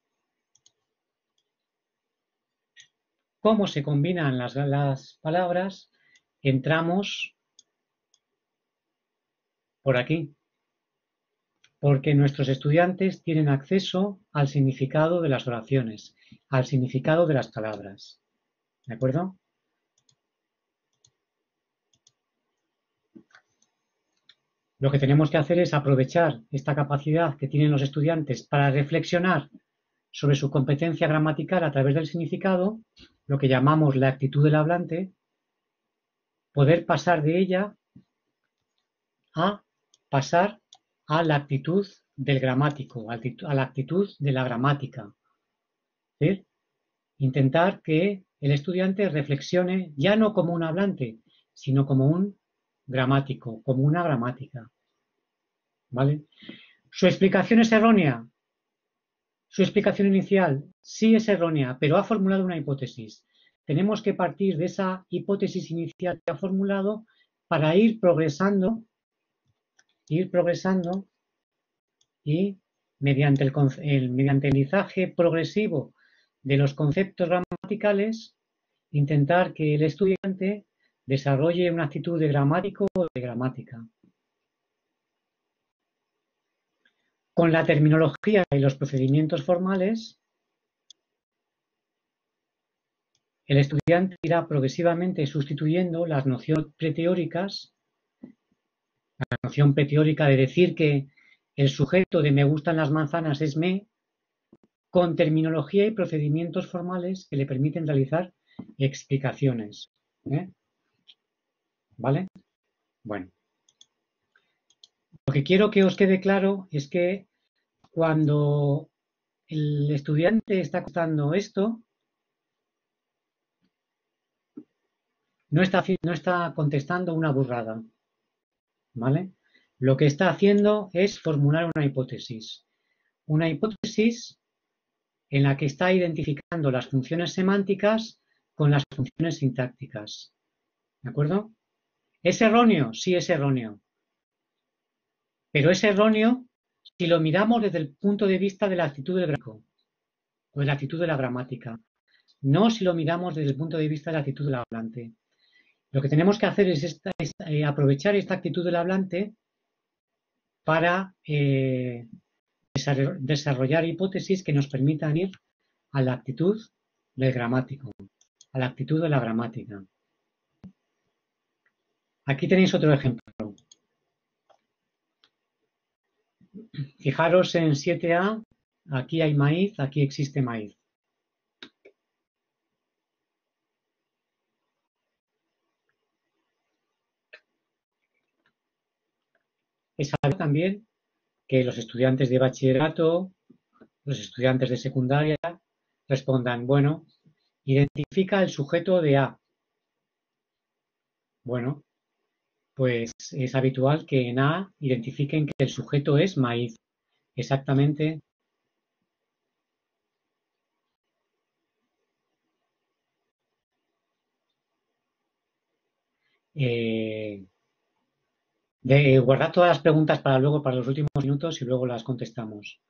cómo se combinan las palabras, entramos por aquí. Porque nuestros estudiantes tienen acceso al significado de las oraciones, al significado de las palabras. ¿De acuerdo? Lo que tenemos que hacer es aprovechar esta capacidad que tienen los estudiantes para reflexionar sobre su competencia gramatical a través del significado, lo que llamamos la actitud del hablante, poder pasar de ella a pasar a la actitud del gramático, a la actitud de la gramática. ¿Sí? Intentar que el estudiante reflexione ya no como un hablante, sino como un gramático, como una gramática. ¿Vale? ¿Su explicación es errónea? Su explicación inicial sí es errónea, pero ha formulado una hipótesis. Tenemos que partir de esa hipótesis inicial que ha formulado para ir progresando y mediante el aprendizaje progresivo de los conceptos gramaticales, intentar que el estudiante desarrolle una actitud de gramático o de gramática. Con la terminología y los procedimientos formales, el estudiante irá progresivamente sustituyendo las nociones preteóricas, la noción preteórica de decir que el sujeto de me gustan las manzanas es me, con terminología y procedimientos formales que le permiten realizar explicaciones. ¿Vale? Bueno. Lo que quiero que os quede claro es que cuando el estudiante está contando esto, no está contestando una burrada. ¿Vale? Lo que está haciendo es formular una hipótesis. Una hipótesis en la que está identificando las funciones semánticas con las funciones sintácticas. ¿De acuerdo? ¿Es erróneo? Sí, es erróneo. Pero es erróneo si lo miramos desde el punto de vista de la actitud del gráfico o de la actitud de la gramática. No si lo miramos desde el punto de vista de la actitud del hablante. Lo que tenemos que hacer es aprovechar esta actitud del hablante para desarrollar hipótesis que nos permitan ir a la actitud del gramático, a la actitud de la gramática. Aquí tenéis otro ejemplo. Fijaros en 7a, aquí hay maíz, aquí existe maíz. Es algo también que los estudiantes de bachillerato, los estudiantes de secundaria respondan, bueno, identifica el sujeto de A. Bueno, pues es habitual que en A identifiquen que el sujeto es maíz. Exactamente. Guardad todas las preguntas para luego, para los últimos minutos y luego las contestamos.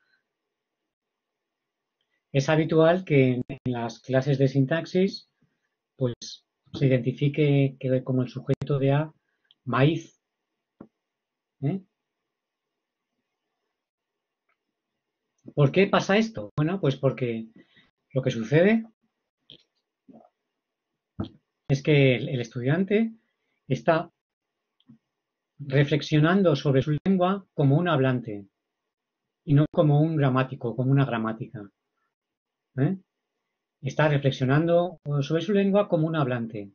Es habitual que en las clases de sintaxis pues se identifique que como el sujeto de A, maíz. ¿Por qué pasa esto? Bueno, pues porque lo que sucede es que el estudiante está reflexionando sobre su lengua como un hablante y no como un gramático, como una gramática. Está reflexionando sobre su lengua como un hablante.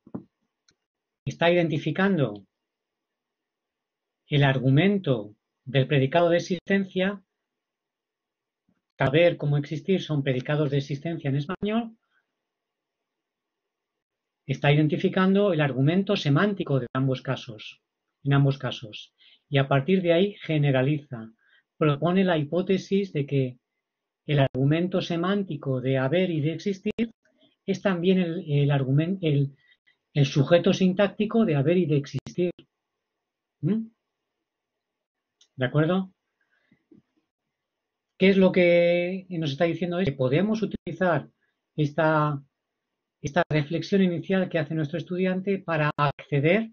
Está identificando el argumento del predicado de existencia. Saber cómo existir son predicados de existencia en español. Está identificando el argumento semántico de ambos casos, en ambos casos. Y a partir de ahí generaliza, propone la hipótesis de que el argumento semántico de haber y de existir es también el sujeto sintáctico de haber y de existir. ¿De acuerdo? ¿Qué es lo que nos está diciendo? Es que podemos utilizar esta reflexión inicial que hace nuestro estudiante para acceder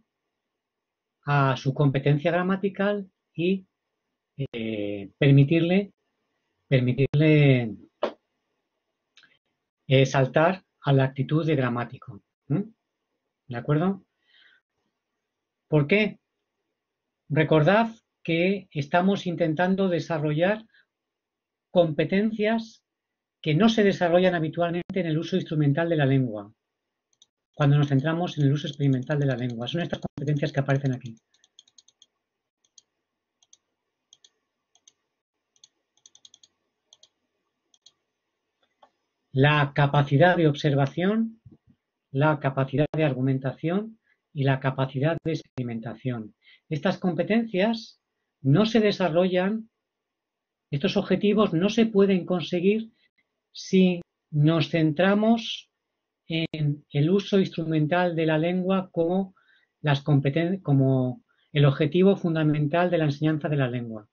a su competencia gramatical y permitirle saltar a la actitud de gramático. ¿De acuerdo? ¿Por qué? Recordad que estamos intentando desarrollar competencias que no se desarrollan habitualmente en el uso instrumental de la lengua, cuando nos centramos en el uso experimental de la lengua. Son estas competencias que aparecen aquí. La capacidad de observación, la capacidad de argumentación y la capacidad de experimentación. Estas competencias no se desarrollan, estos objetivos no se pueden conseguir si nos centramos en el uso instrumental de la lengua como el objetivo fundamental de la enseñanza de la lengua.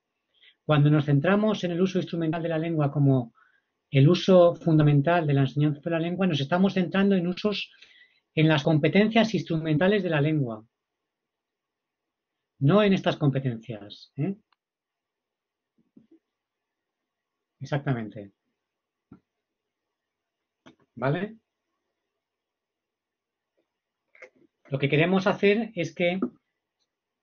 Cuando nos centramos en el uso instrumental de la lengua como el uso fundamental de la enseñanza de la lengua, nos estamos centrando en las competencias instrumentales de la lengua, no en estas competencias. Exactamente. ¿Vale? Lo que queremos hacer es que,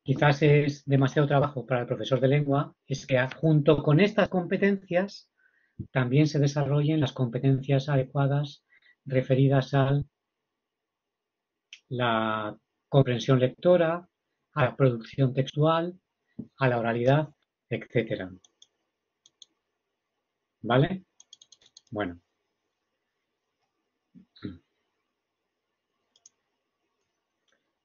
quizás es demasiado trabajo para el profesor de lengua, es que junto con estas competencias también se desarrollen las competencias adecuadas referidas a la comprensión lectora, a la producción textual, a la oralidad, etcétera. ¿Vale? Bueno.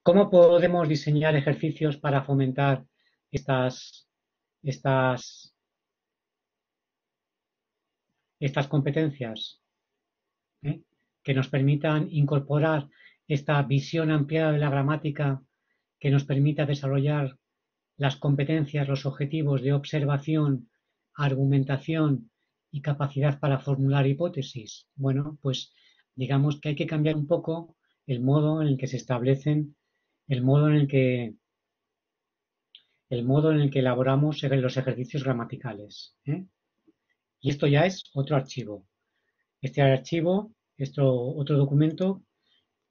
¿Cómo podemos diseñar ejercicios para fomentar estas competencias? Que nos permitan incorporar esta visión ampliada de la gramática, que nos permita desarrollar las competencias, los objetivos de observación, argumentación y capacidad para formular hipótesis. Bueno, pues digamos que hay que cambiar un poco el modo en el que se establecen, el modo en el que elaboramos los ejercicios gramaticales. Y esto ya es otro archivo. Este archivo, otro documento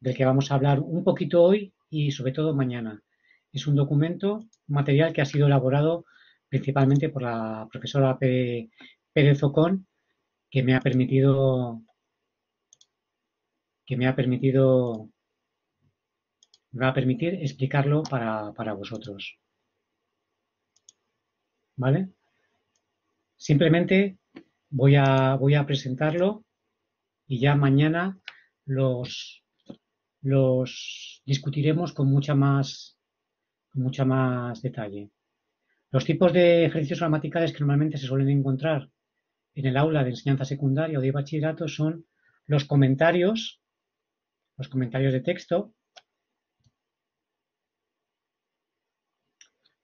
del que vamos a hablar un poquito hoy y sobre todo mañana. Es un documento, un material que ha sido elaborado principalmente por la profesora Pérez Ocón, que me va a permitir explicarlo para vosotros. ¿Vale? Simplemente voy a presentarlo y ya mañana los discutiremos con mucha más detalle. Los tipos de ejercicios gramaticales que normalmente se suelen encontrar en el aula de enseñanza secundaria o de bachillerato son los comentarios de texto,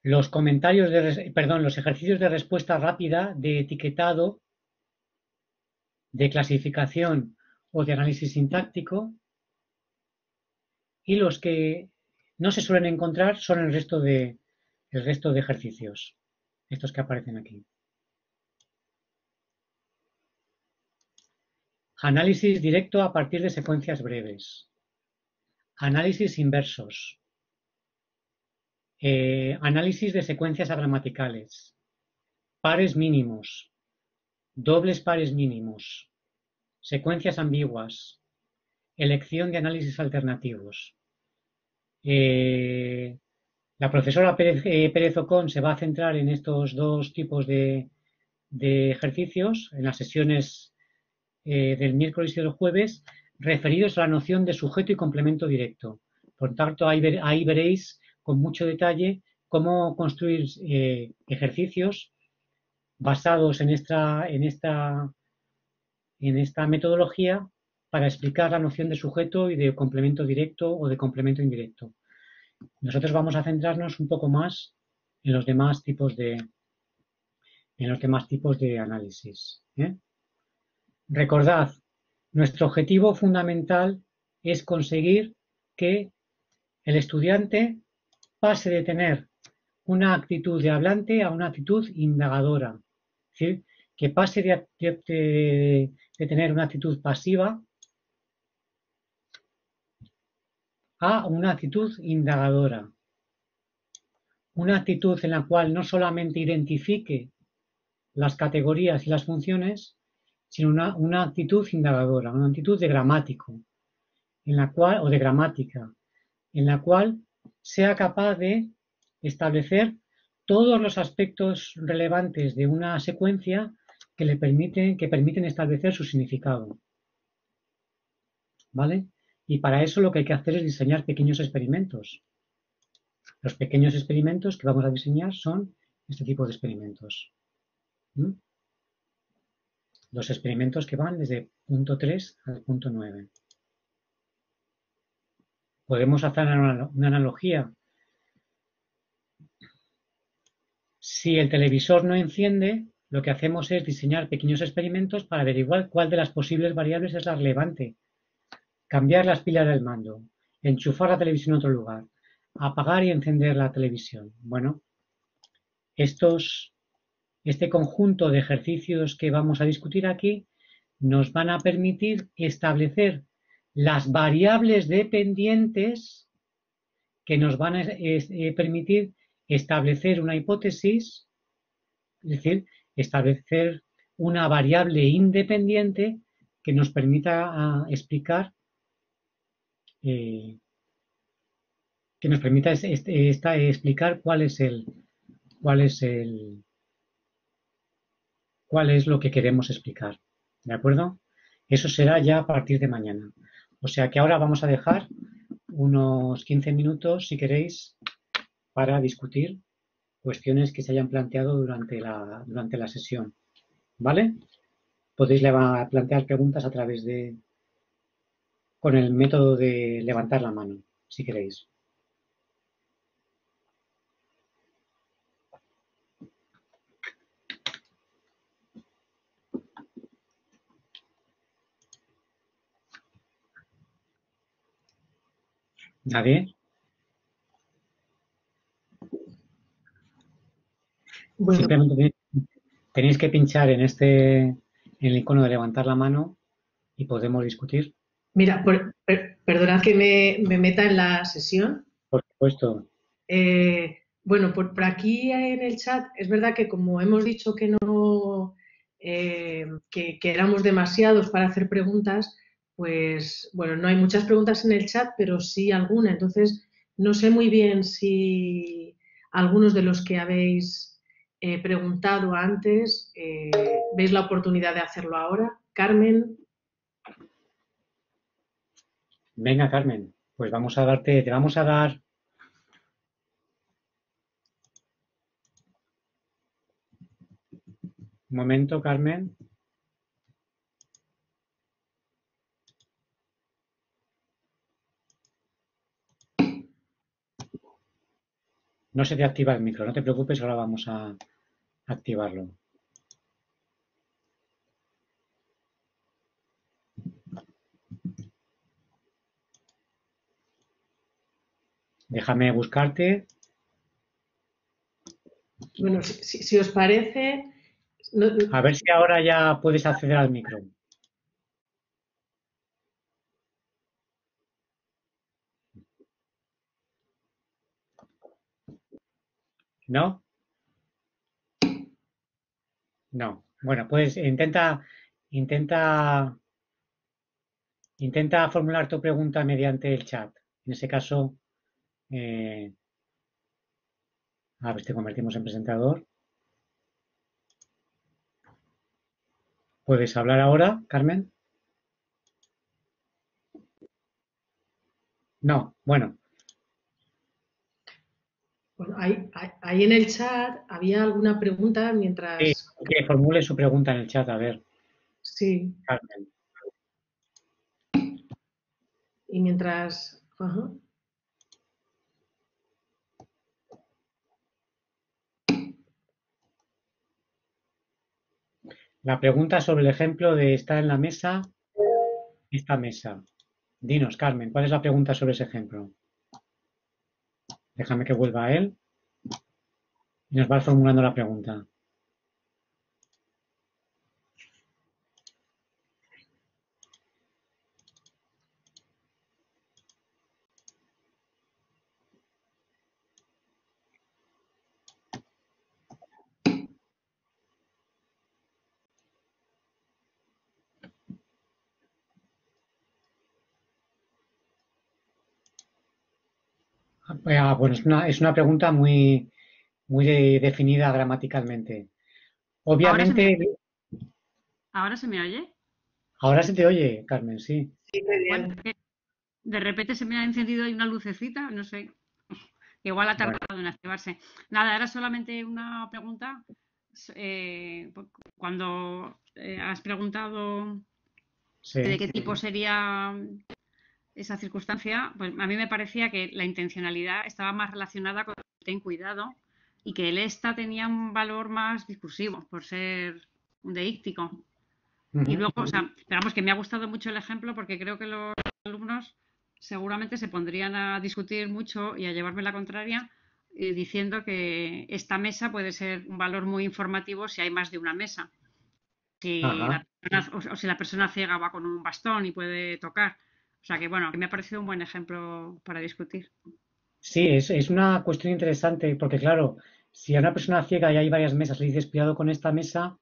los ejercicios de respuesta rápida, de etiquetado, de clasificación o de análisis sintáctico, y los que no se suelen encontrar son el resto de ejercicios, estos que aparecen aquí. Análisis directo a partir de secuencias breves. Análisis inversos. Análisis de secuencias agramaticales. Pares mínimos. Dobles pares mínimos. Secuencias ambiguas. Elección de análisis alternativos. La profesora Pérez Ocón se va a centrar en estos dos tipos de ejercicios en las sesiones del miércoles y del jueves, referidos a la noción de sujeto y complemento directo. Por tanto, ahí veréis con mucho detalle cómo construir ejercicios basados en esta metodología para explicar la noción de sujeto y de complemento directo o de complemento indirecto. Nosotros vamos a centrarnos un poco más en los demás tipos de análisis. Recordad, nuestro objetivo fundamental es conseguir que el estudiante pase de tener una actitud de hablante a una actitud indagadora. Es decir, que pase de tener una actitud pasiva a una actitud indagadora. Una actitud en la cual no solamente identifique las categorías y las funciones, sino una actitud indagadora, una actitud de gramático, en la cual, o de gramática, en la cual sea capaz de establecer todos los aspectos relevantes de una secuencia que permiten establecer su significado. ¿Vale? Y para eso lo que hay que hacer es diseñar pequeños experimentos. Los pequeños experimentos que vamos a diseñar son este tipo de experimentos. ¿Mm? Los experimentos que van desde punto 3 al punto 9. Podemos hacer una analogía. Si el televisor no enciende, lo que hacemos es diseñar pequeños experimentos para averiguar cuál de las posibles variables es la relevante. Cambiar las pilas del mando, enchufar la televisión en otro lugar, apagar y encender la televisión. Bueno, este conjunto de ejercicios que vamos a discutir aquí nos van a permitir establecer las variables dependientes que nos van a permitir establecer una hipótesis, es decir, establecer una variable independiente que nos permita explicar explicar cuál es lo que queremos explicar. ¿De acuerdo? Eso será ya a partir de mañana. O sea que ahora vamos a dejar unos 15 minutos, si queréis, para discutir cuestiones que se hayan planteado durante la sesión. ¿Vale? Podéis plantear preguntas a través con el método de levantar la mano, si queréis. ¿Nadie? Bueno. Simplemente tenéis que pinchar en el icono de levantar la mano y podemos discutir. Mira, perdonad que me meta en la sesión. Por supuesto. Bueno, por aquí en el chat es verdad que como hemos dicho que no que éramos demasiados para hacer preguntas, pues bueno, no hay muchas preguntas en el chat, pero sí alguna. Entonces, no sé muy bien si algunos de los que habéis preguntado antes veis la oportunidad de hacerlo ahora. Carmen. Venga, Carmen, pues te vamos a dar un momento, Carmen. No se te activa el micro, no te preocupes, ahora vamos a activarlo. Déjame buscarte. Bueno, si os parece... A ver si ahora ya puedes acceder al micro. ¿No? No. Bueno, pues intenta formular tu pregunta mediante el chat. En ese caso, a ver, te convertimos en presentador. ¿Puedes hablar ahora, Carmen? No, bueno. Bueno, ahí en el chat había alguna pregunta mientras... Sí, que formule su pregunta en el chat, a ver. Sí. Carmen. Y mientras... Ajá. La pregunta sobre el ejemplo de estar en la mesa, esta mesa. Dinos, Carmen, ¿cuál es la pregunta sobre ese ejemplo? Déjame que vuelva a él. y nos vas formulando la pregunta. Bueno, es una pregunta muy definida gramaticalmente. ¿Ahora se me, Obviamente, ahora se me oye? ahora se te oye, Carmen, sí. Sí, muy Bueno, bien. de repente se me ha encendido ahí una lucecita, no sé, igual ha Bueno, tardado en activarse. Nada, era solamente una pregunta. Cuando has preguntado de sí. qué tipo sería esa circunstancia, pues a mí me parecía que la intencionalidad estaba más relacionada con el ten cuidado y que el esta tenía un valor más discursivo por ser un deíctico. Y Ujú. luego, o sea, esperamos que me ha gustado mucho el ejemplo porque creo que los alumnos seguramente se pondrían a discutir mucho y a llevarme la contraria diciendo que esta mesa puede ser un valor muy informativo si hay más de una mesa. Si la Ajá. persona, o si la persona ciega va con un bastón y puede tocar. O sea que bueno, que me ha parecido un buen ejemplo para discutir. Sí, es una cuestión interesante porque, claro, si a una persona ciega y hay varias mesas le dices cuidado con esta mesa,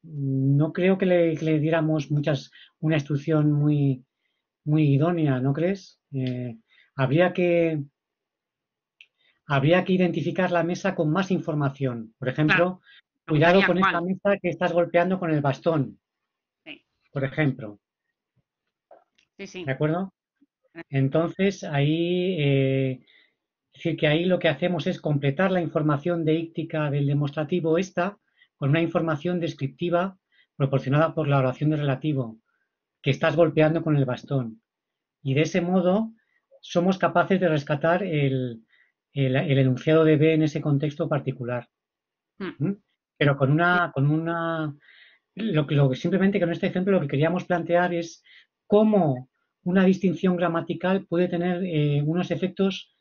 no creo que le diéramos una instrucción muy idónea, ¿no crees? Habría que, habría que identificar la mesa con más información. Por Claro, ejemplo, cuidado preguntaría con esta cuál. mesa que estás golpeando con el bastón, Sí, por ejemplo. sí, ¿De sí. acuerdo? Entonces, ahí, es decir, que ahí lo que hacemos es completar la información deíctica del demostrativo esta con una información descriptiva proporcionada por la oración de relativo, que estás golpeando con el bastón. Y de ese modo somos capaces de rescatar el enunciado de B en ese contexto particular. Mm, ¿Mm? Pero sí, lo que simplemente con este ejemplo lo que queríamos plantear es cómo una distinción gramatical puede tener unos efectos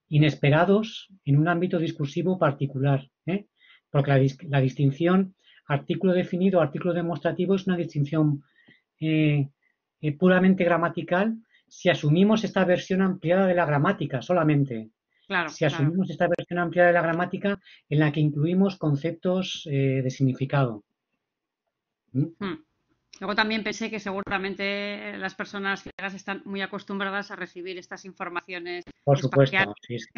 inesperados en un ámbito discursivo particular, ¿eh? Porque la distinción artículo definido, artículo demostrativo es una distinción eh, puramente gramatical si asumimos esta versión ampliada de la gramática solamente. claro, Si claro. asumimos esta versión ampliada de la gramática en la que incluimos conceptos de significado. ¿Mm? Mm. Luego también pensé que seguramente las personas ciegas están muy acostumbradas a recibir estas informaciones Por espaciales supuesto, sí, sí.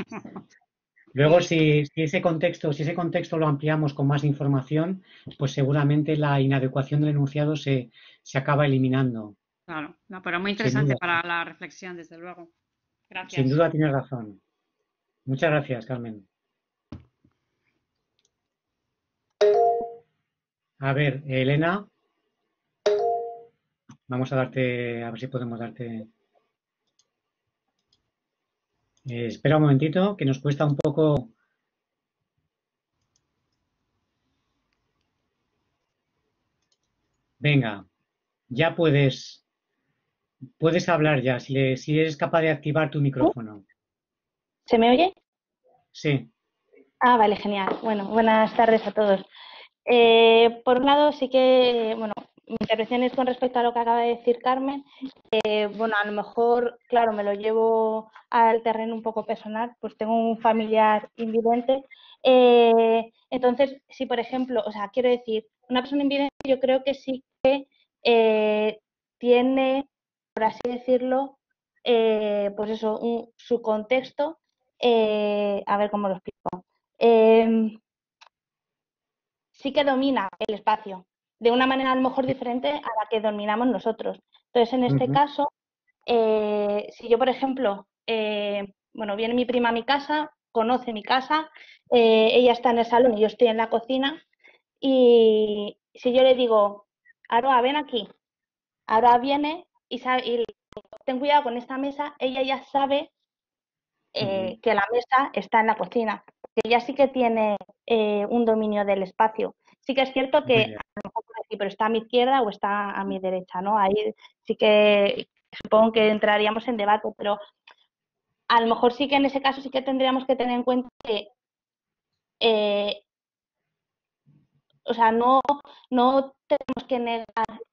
Luego, y si ese contexto lo ampliamos con más información, pues seguramente la inadecuación del enunciado se acaba eliminando. claro, no, pero muy Sin interesante duda, para la reflexión, desde luego. sin Gracias. duda tienes razón. Muchas gracias, Carmen. A ver, Elena, vamos a darte, a ver si podemos darte. Espera un momentito, que nos cuesta un poco. Venga, ya puedes hablar ya, si eres capaz de activar tu ¿Sí? micrófono. ¿Se me oye? Sí. Ah, vale, genial. Bueno, buenas tardes a todos. Por un lado, sí que, bueno, mi intervención es con respecto a lo que acaba de decir Carmen. Bueno, a lo mejor, claro, me lo llevo al terreno un poco personal, pues tengo un familiar invidente. Entonces, si por ejemplo, o sea, quiero decir, una persona invidente yo creo que sí que tiene, por así decirlo, pues eso, su contexto, a ver cómo lo explico. Sí que domina el espacio de una manera a lo mejor diferente a la que dominamos nosotros. Entonces, en este Ujú. caso, si yo, por ejemplo, bueno, viene mi prima a mi casa, conoce mi casa, ella está en el salón y yo estoy en la cocina, y si yo le digo, Aroa, ven aquí, Aroa viene y ten cuidado con esta mesa, ella ya sabe Ujú. que la mesa está en la cocina, que ella sí que tiene un dominio del espacio. Sí que es cierto Muy que bien. a lo mejor puede decir, pero está a mi izquierda o está a mi derecha, ¿no? Ahí sí que supongo que entraríamos en debate, pero a lo mejor sí que en ese caso sí que tendríamos que tener en cuenta que o sea, no tenemos que negar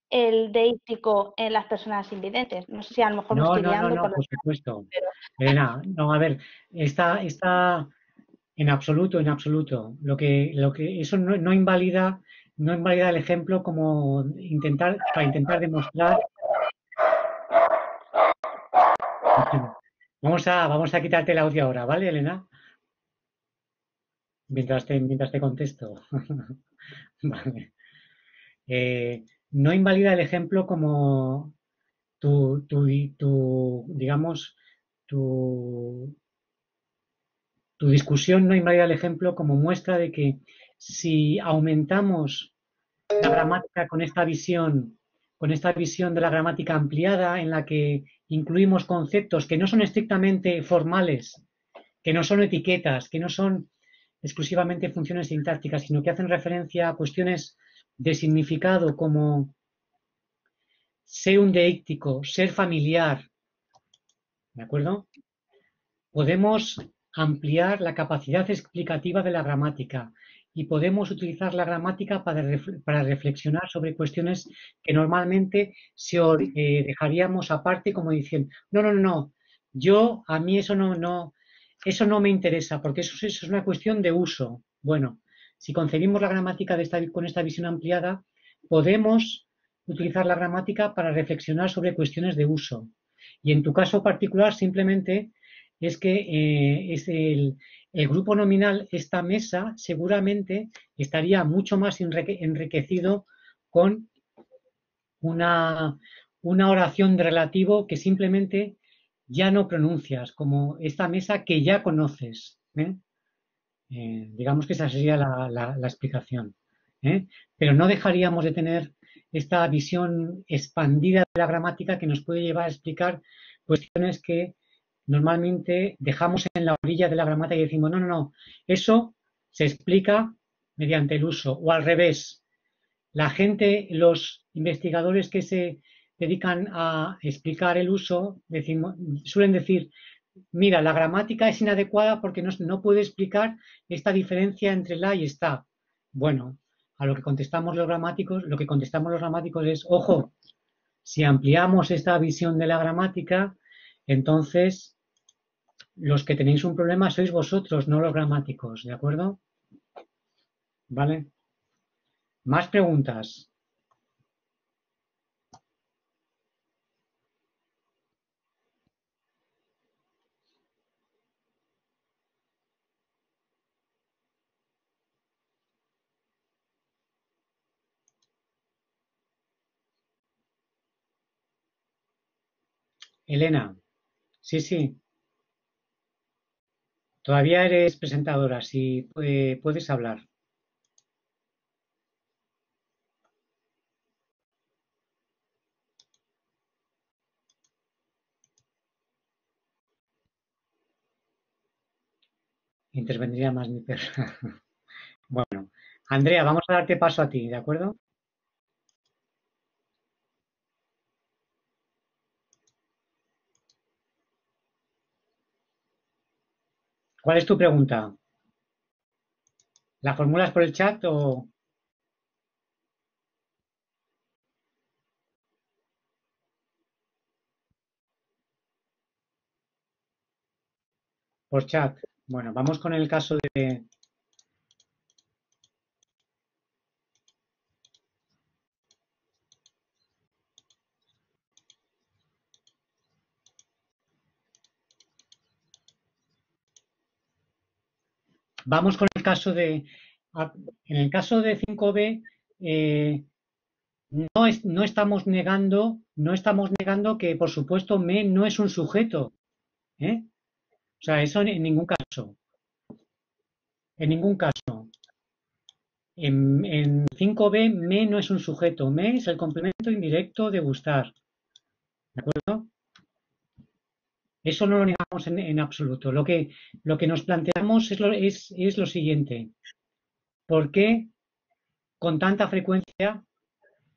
el deístico en las personas invidentes. No sé si a lo mejor me No, estoy no, no, liando no, con por los supuesto. pero Elena, no, a ver, está en absoluto, en absoluto. Eso no invalida, no invalida el ejemplo como para intentar demostrar. Vamos a quitarte el audio ahora, ¿vale, Elena? Mientras te contesto. Vale. No invalida el ejemplo como digamos, tu, tu discusión no invalida el ejemplo como muestra de que si aumentamos la gramática con esta visión de la gramática ampliada en la que incluimos conceptos que no son estrictamente formales, que no son etiquetas, que no son exclusivamente funciones sintácticas, sino que hacen referencia a cuestiones de significado como ser un deíctico, ser familiar, ¿de acuerdo? Podemos ampliar la capacidad explicativa de la gramática y podemos utilizar la gramática para reflexionar sobre cuestiones que normalmente dejaríamos aparte como diciendo, no, no, no, no, a mí eso no me interesa porque eso es una cuestión de uso. Bueno, si concebimos la gramática con esta visión ampliada, podemos utilizar la gramática para reflexionar sobre cuestiones de uso. Y en tu caso particular, simplemente es que el grupo nominal, esta mesa, seguramente estaría mucho más enriquecido con una, una oración de relativo que simplemente ya no pronuncias, como esta mesa que ya conoces. Digamos que esa sería la explicación. Pero no dejaríamos de tener esta visión expandida de la gramática que nos puede llevar a explicar cuestiones que normalmente dejamos en la orilla de la gramática y decimos, no, no, no, eso se explica mediante el uso. O al revés, la gente, los investigadores que se dedican a explicar el uso, suelen decir, mira, la gramática es inadecuada porque no puede explicar esta diferencia entre la y está. Bueno, a lo que contestamos los gramáticos es, ojo, si ampliamos esta visión de la gramática, entonces los que tenéis un problema sois vosotros, no los gramáticos, ¿de acuerdo? ¿Vale? Más preguntas. Elena, sí, sí, todavía eres presentadora, sí, puedes hablar. Intervendría más mi perra. Bueno, Andrea, vamos a darte paso a ti, ¿de acuerdo? ¿Cuál es tu pregunta? ¿La formulas por el chat o por chat? Bueno, vamos con el caso de... Vamos con el caso de... En el caso de 5b, no estamos negando que, por supuesto, me no es un sujeto. ¿Eh? O sea, eso en ningún caso. En ningún caso. En 5b, me no es un sujeto. Me es el complemento indirecto de gustar. ¿De acuerdo? Eso no lo negamos en absoluto. Lo que nos planteamos es lo siguiente. ¿Por qué con tanta frecuencia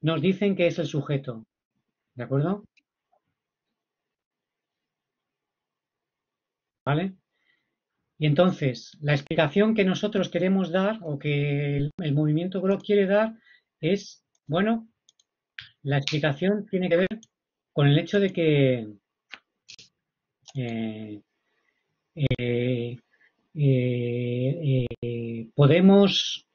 nos dicen que es el sujeto? ¿De acuerdo? ¿Vale? Y entonces, la explicación que nosotros queremos dar o que el movimiento Grok quiere dar es, bueno, la explicación tiene que ver con el hecho de que eh, eh, podemos,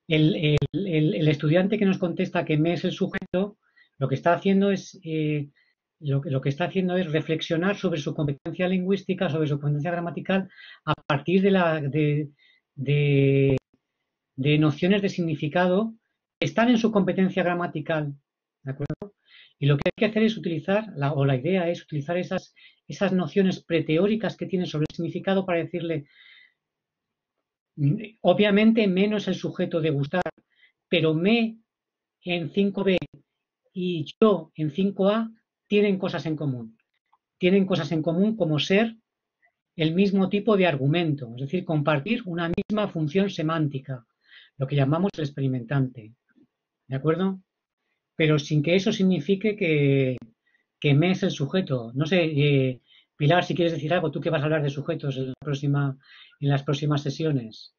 el estudiante que nos contesta que me es el sujeto, lo que está haciendo es lo que está haciendo es reflexionar sobre su competencia lingüística, sobre su competencia gramatical, a partir de nociones de significado que están en su competencia gramatical, ¿de acuerdo? Y lo que hay que hacer es utilizar, o la idea es utilizar esas nociones preteóricas que tiene sobre el significado para decirle, obviamente me no es el sujeto de gustar, pero me en 5B y yo en 5A tienen cosas en común. Tienen cosas en común como ser el mismo tipo de argumento, es decir, compartir una misma función semántica, lo que llamamos el experimentante. ¿De acuerdo? Pero sin que eso signifique que me es el sujeto. No sé, Pilar, si quieres decir algo, tú que vas a hablar de sujetos en las próximas sesiones.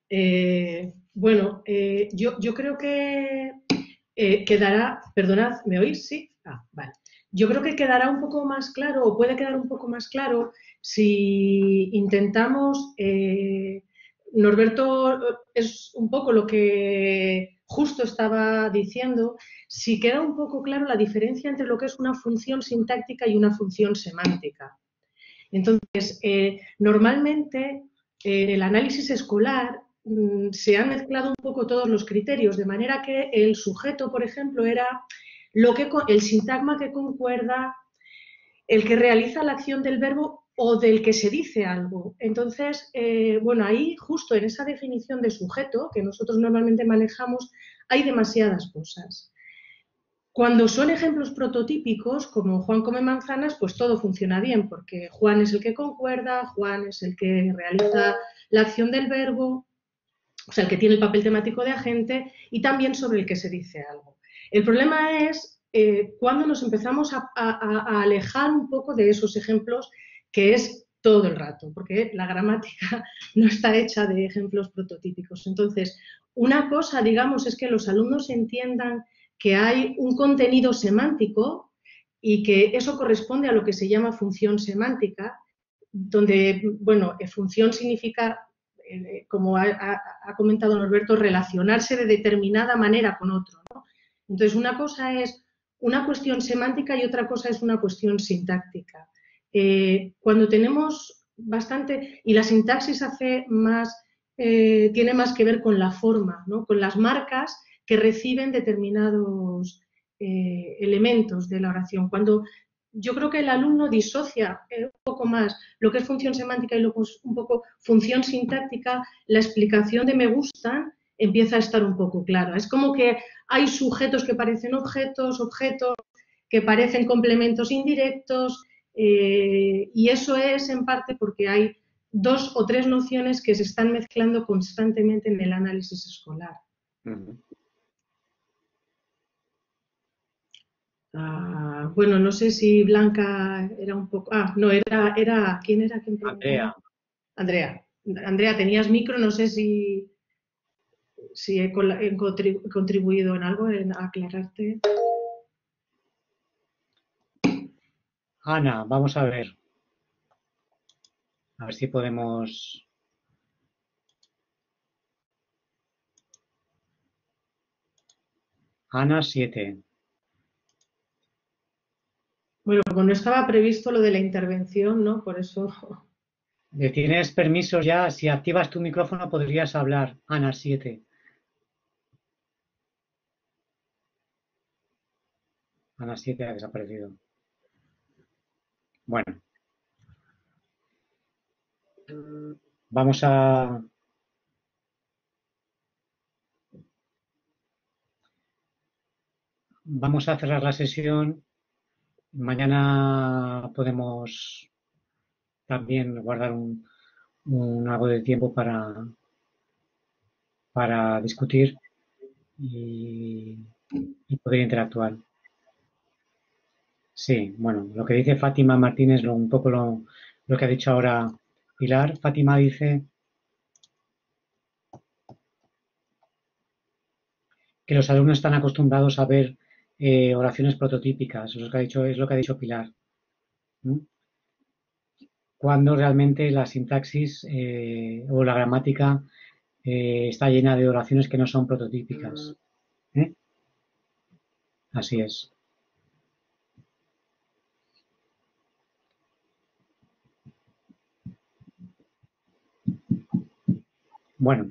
Yo creo que quedará, perdonad, ¿me oís? Sí. Vale. Yo creo que quedará un poco más claro, o puede quedar un poco más claro, si intentamos, Norberto es un poco lo que justo estaba diciendo, si queda un poco claro la diferencia entre lo que es una función sintáctica y una función semántica. Entonces, normalmente en el análisis escolar se han mezclado un poco todos los criterios, de manera que el sujeto, por ejemplo, era el sintagma que concuerda, el que realiza la acción del verbo o del que se dice algo. Entonces, ahí justo en esa definición de sujeto que nosotros normalmente manejamos, hay demasiadas cosas. Cuando son ejemplos prototípicos, como Juan come manzanas, pues todo funciona bien, porque Juan es el que concuerda, Juan es el que realiza la acción del verbo, o sea, el que tiene el papel temático de agente, y también sobre el que se dice algo. El problema es cuando nos empezamos a alejar un poco de esos ejemplos, que es todo el rato, porque la gramática no está hecha de ejemplos prototípicos. Entonces, una cosa, digamos, es que los alumnos entiendan que hay un contenido semántico y que eso corresponde a lo que se llama función semántica, donde, bueno, función significa, como ha comentado Norberto, relacionarse de determinada manera con otro, ¿no? Entonces, una cosa es una cuestión semántica y otra cosa es una cuestión sintáctica. Cuando tenemos bastante, y la sintaxis hace más, tiene más que ver con la forma, ¿no? Con las marcas que reciben determinados elementos de la oración. Cuando yo creo que el alumno disocia un poco más lo que es función semántica y lo que es un poco función sintáctica, la explicación de me gustan empieza a estar un poco clara. Es como que hay sujetos que parecen objetos, objetos que parecen complementos indirectos, y eso es en parte porque hay 2 o 3 nociones que se están mezclando constantemente en el análisis escolar. Bueno, no sé si Blanca era un poco... no, era ¿quién era quien preguntaba? Andrea, tenías micro, no sé si he contribuido en algo, en aclararte. Ana, vamos a ver. A ver si podemos... Ana 7. Bueno, como no estaba previsto lo de la intervención, ¿no? Por eso... Tienes permisos ya, si activas tu micrófono podrías hablar. Ana 7. Ana 7 ha desaparecido. Bueno. Vamos a... Vamos a cerrar la sesión. Mañana podemos también guardar algo de tiempo para discutir y poder interactuar. Sí, bueno, lo que dice Fátima Martínez, un poco lo que ha dicho ahora Pilar, Fátima dice que los alumnos están acostumbrados a ver oraciones prototípicas, eso es lo que ha dicho Pilar. ¿Mm? Cuando realmente la sintaxis o la gramática está llena de oraciones que no son prototípicas. Así es. Bueno,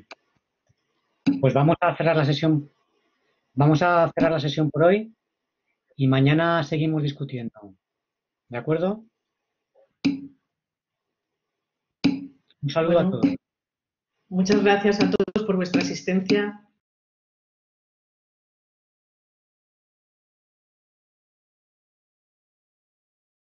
pues vamos a cerrar la sesión. Vamos a cerrar la sesión por hoy y mañana seguimos discutiendo. ¿De acuerdo? Un saludo a Bueno, todos. muchas gracias a todos por vuestra asistencia.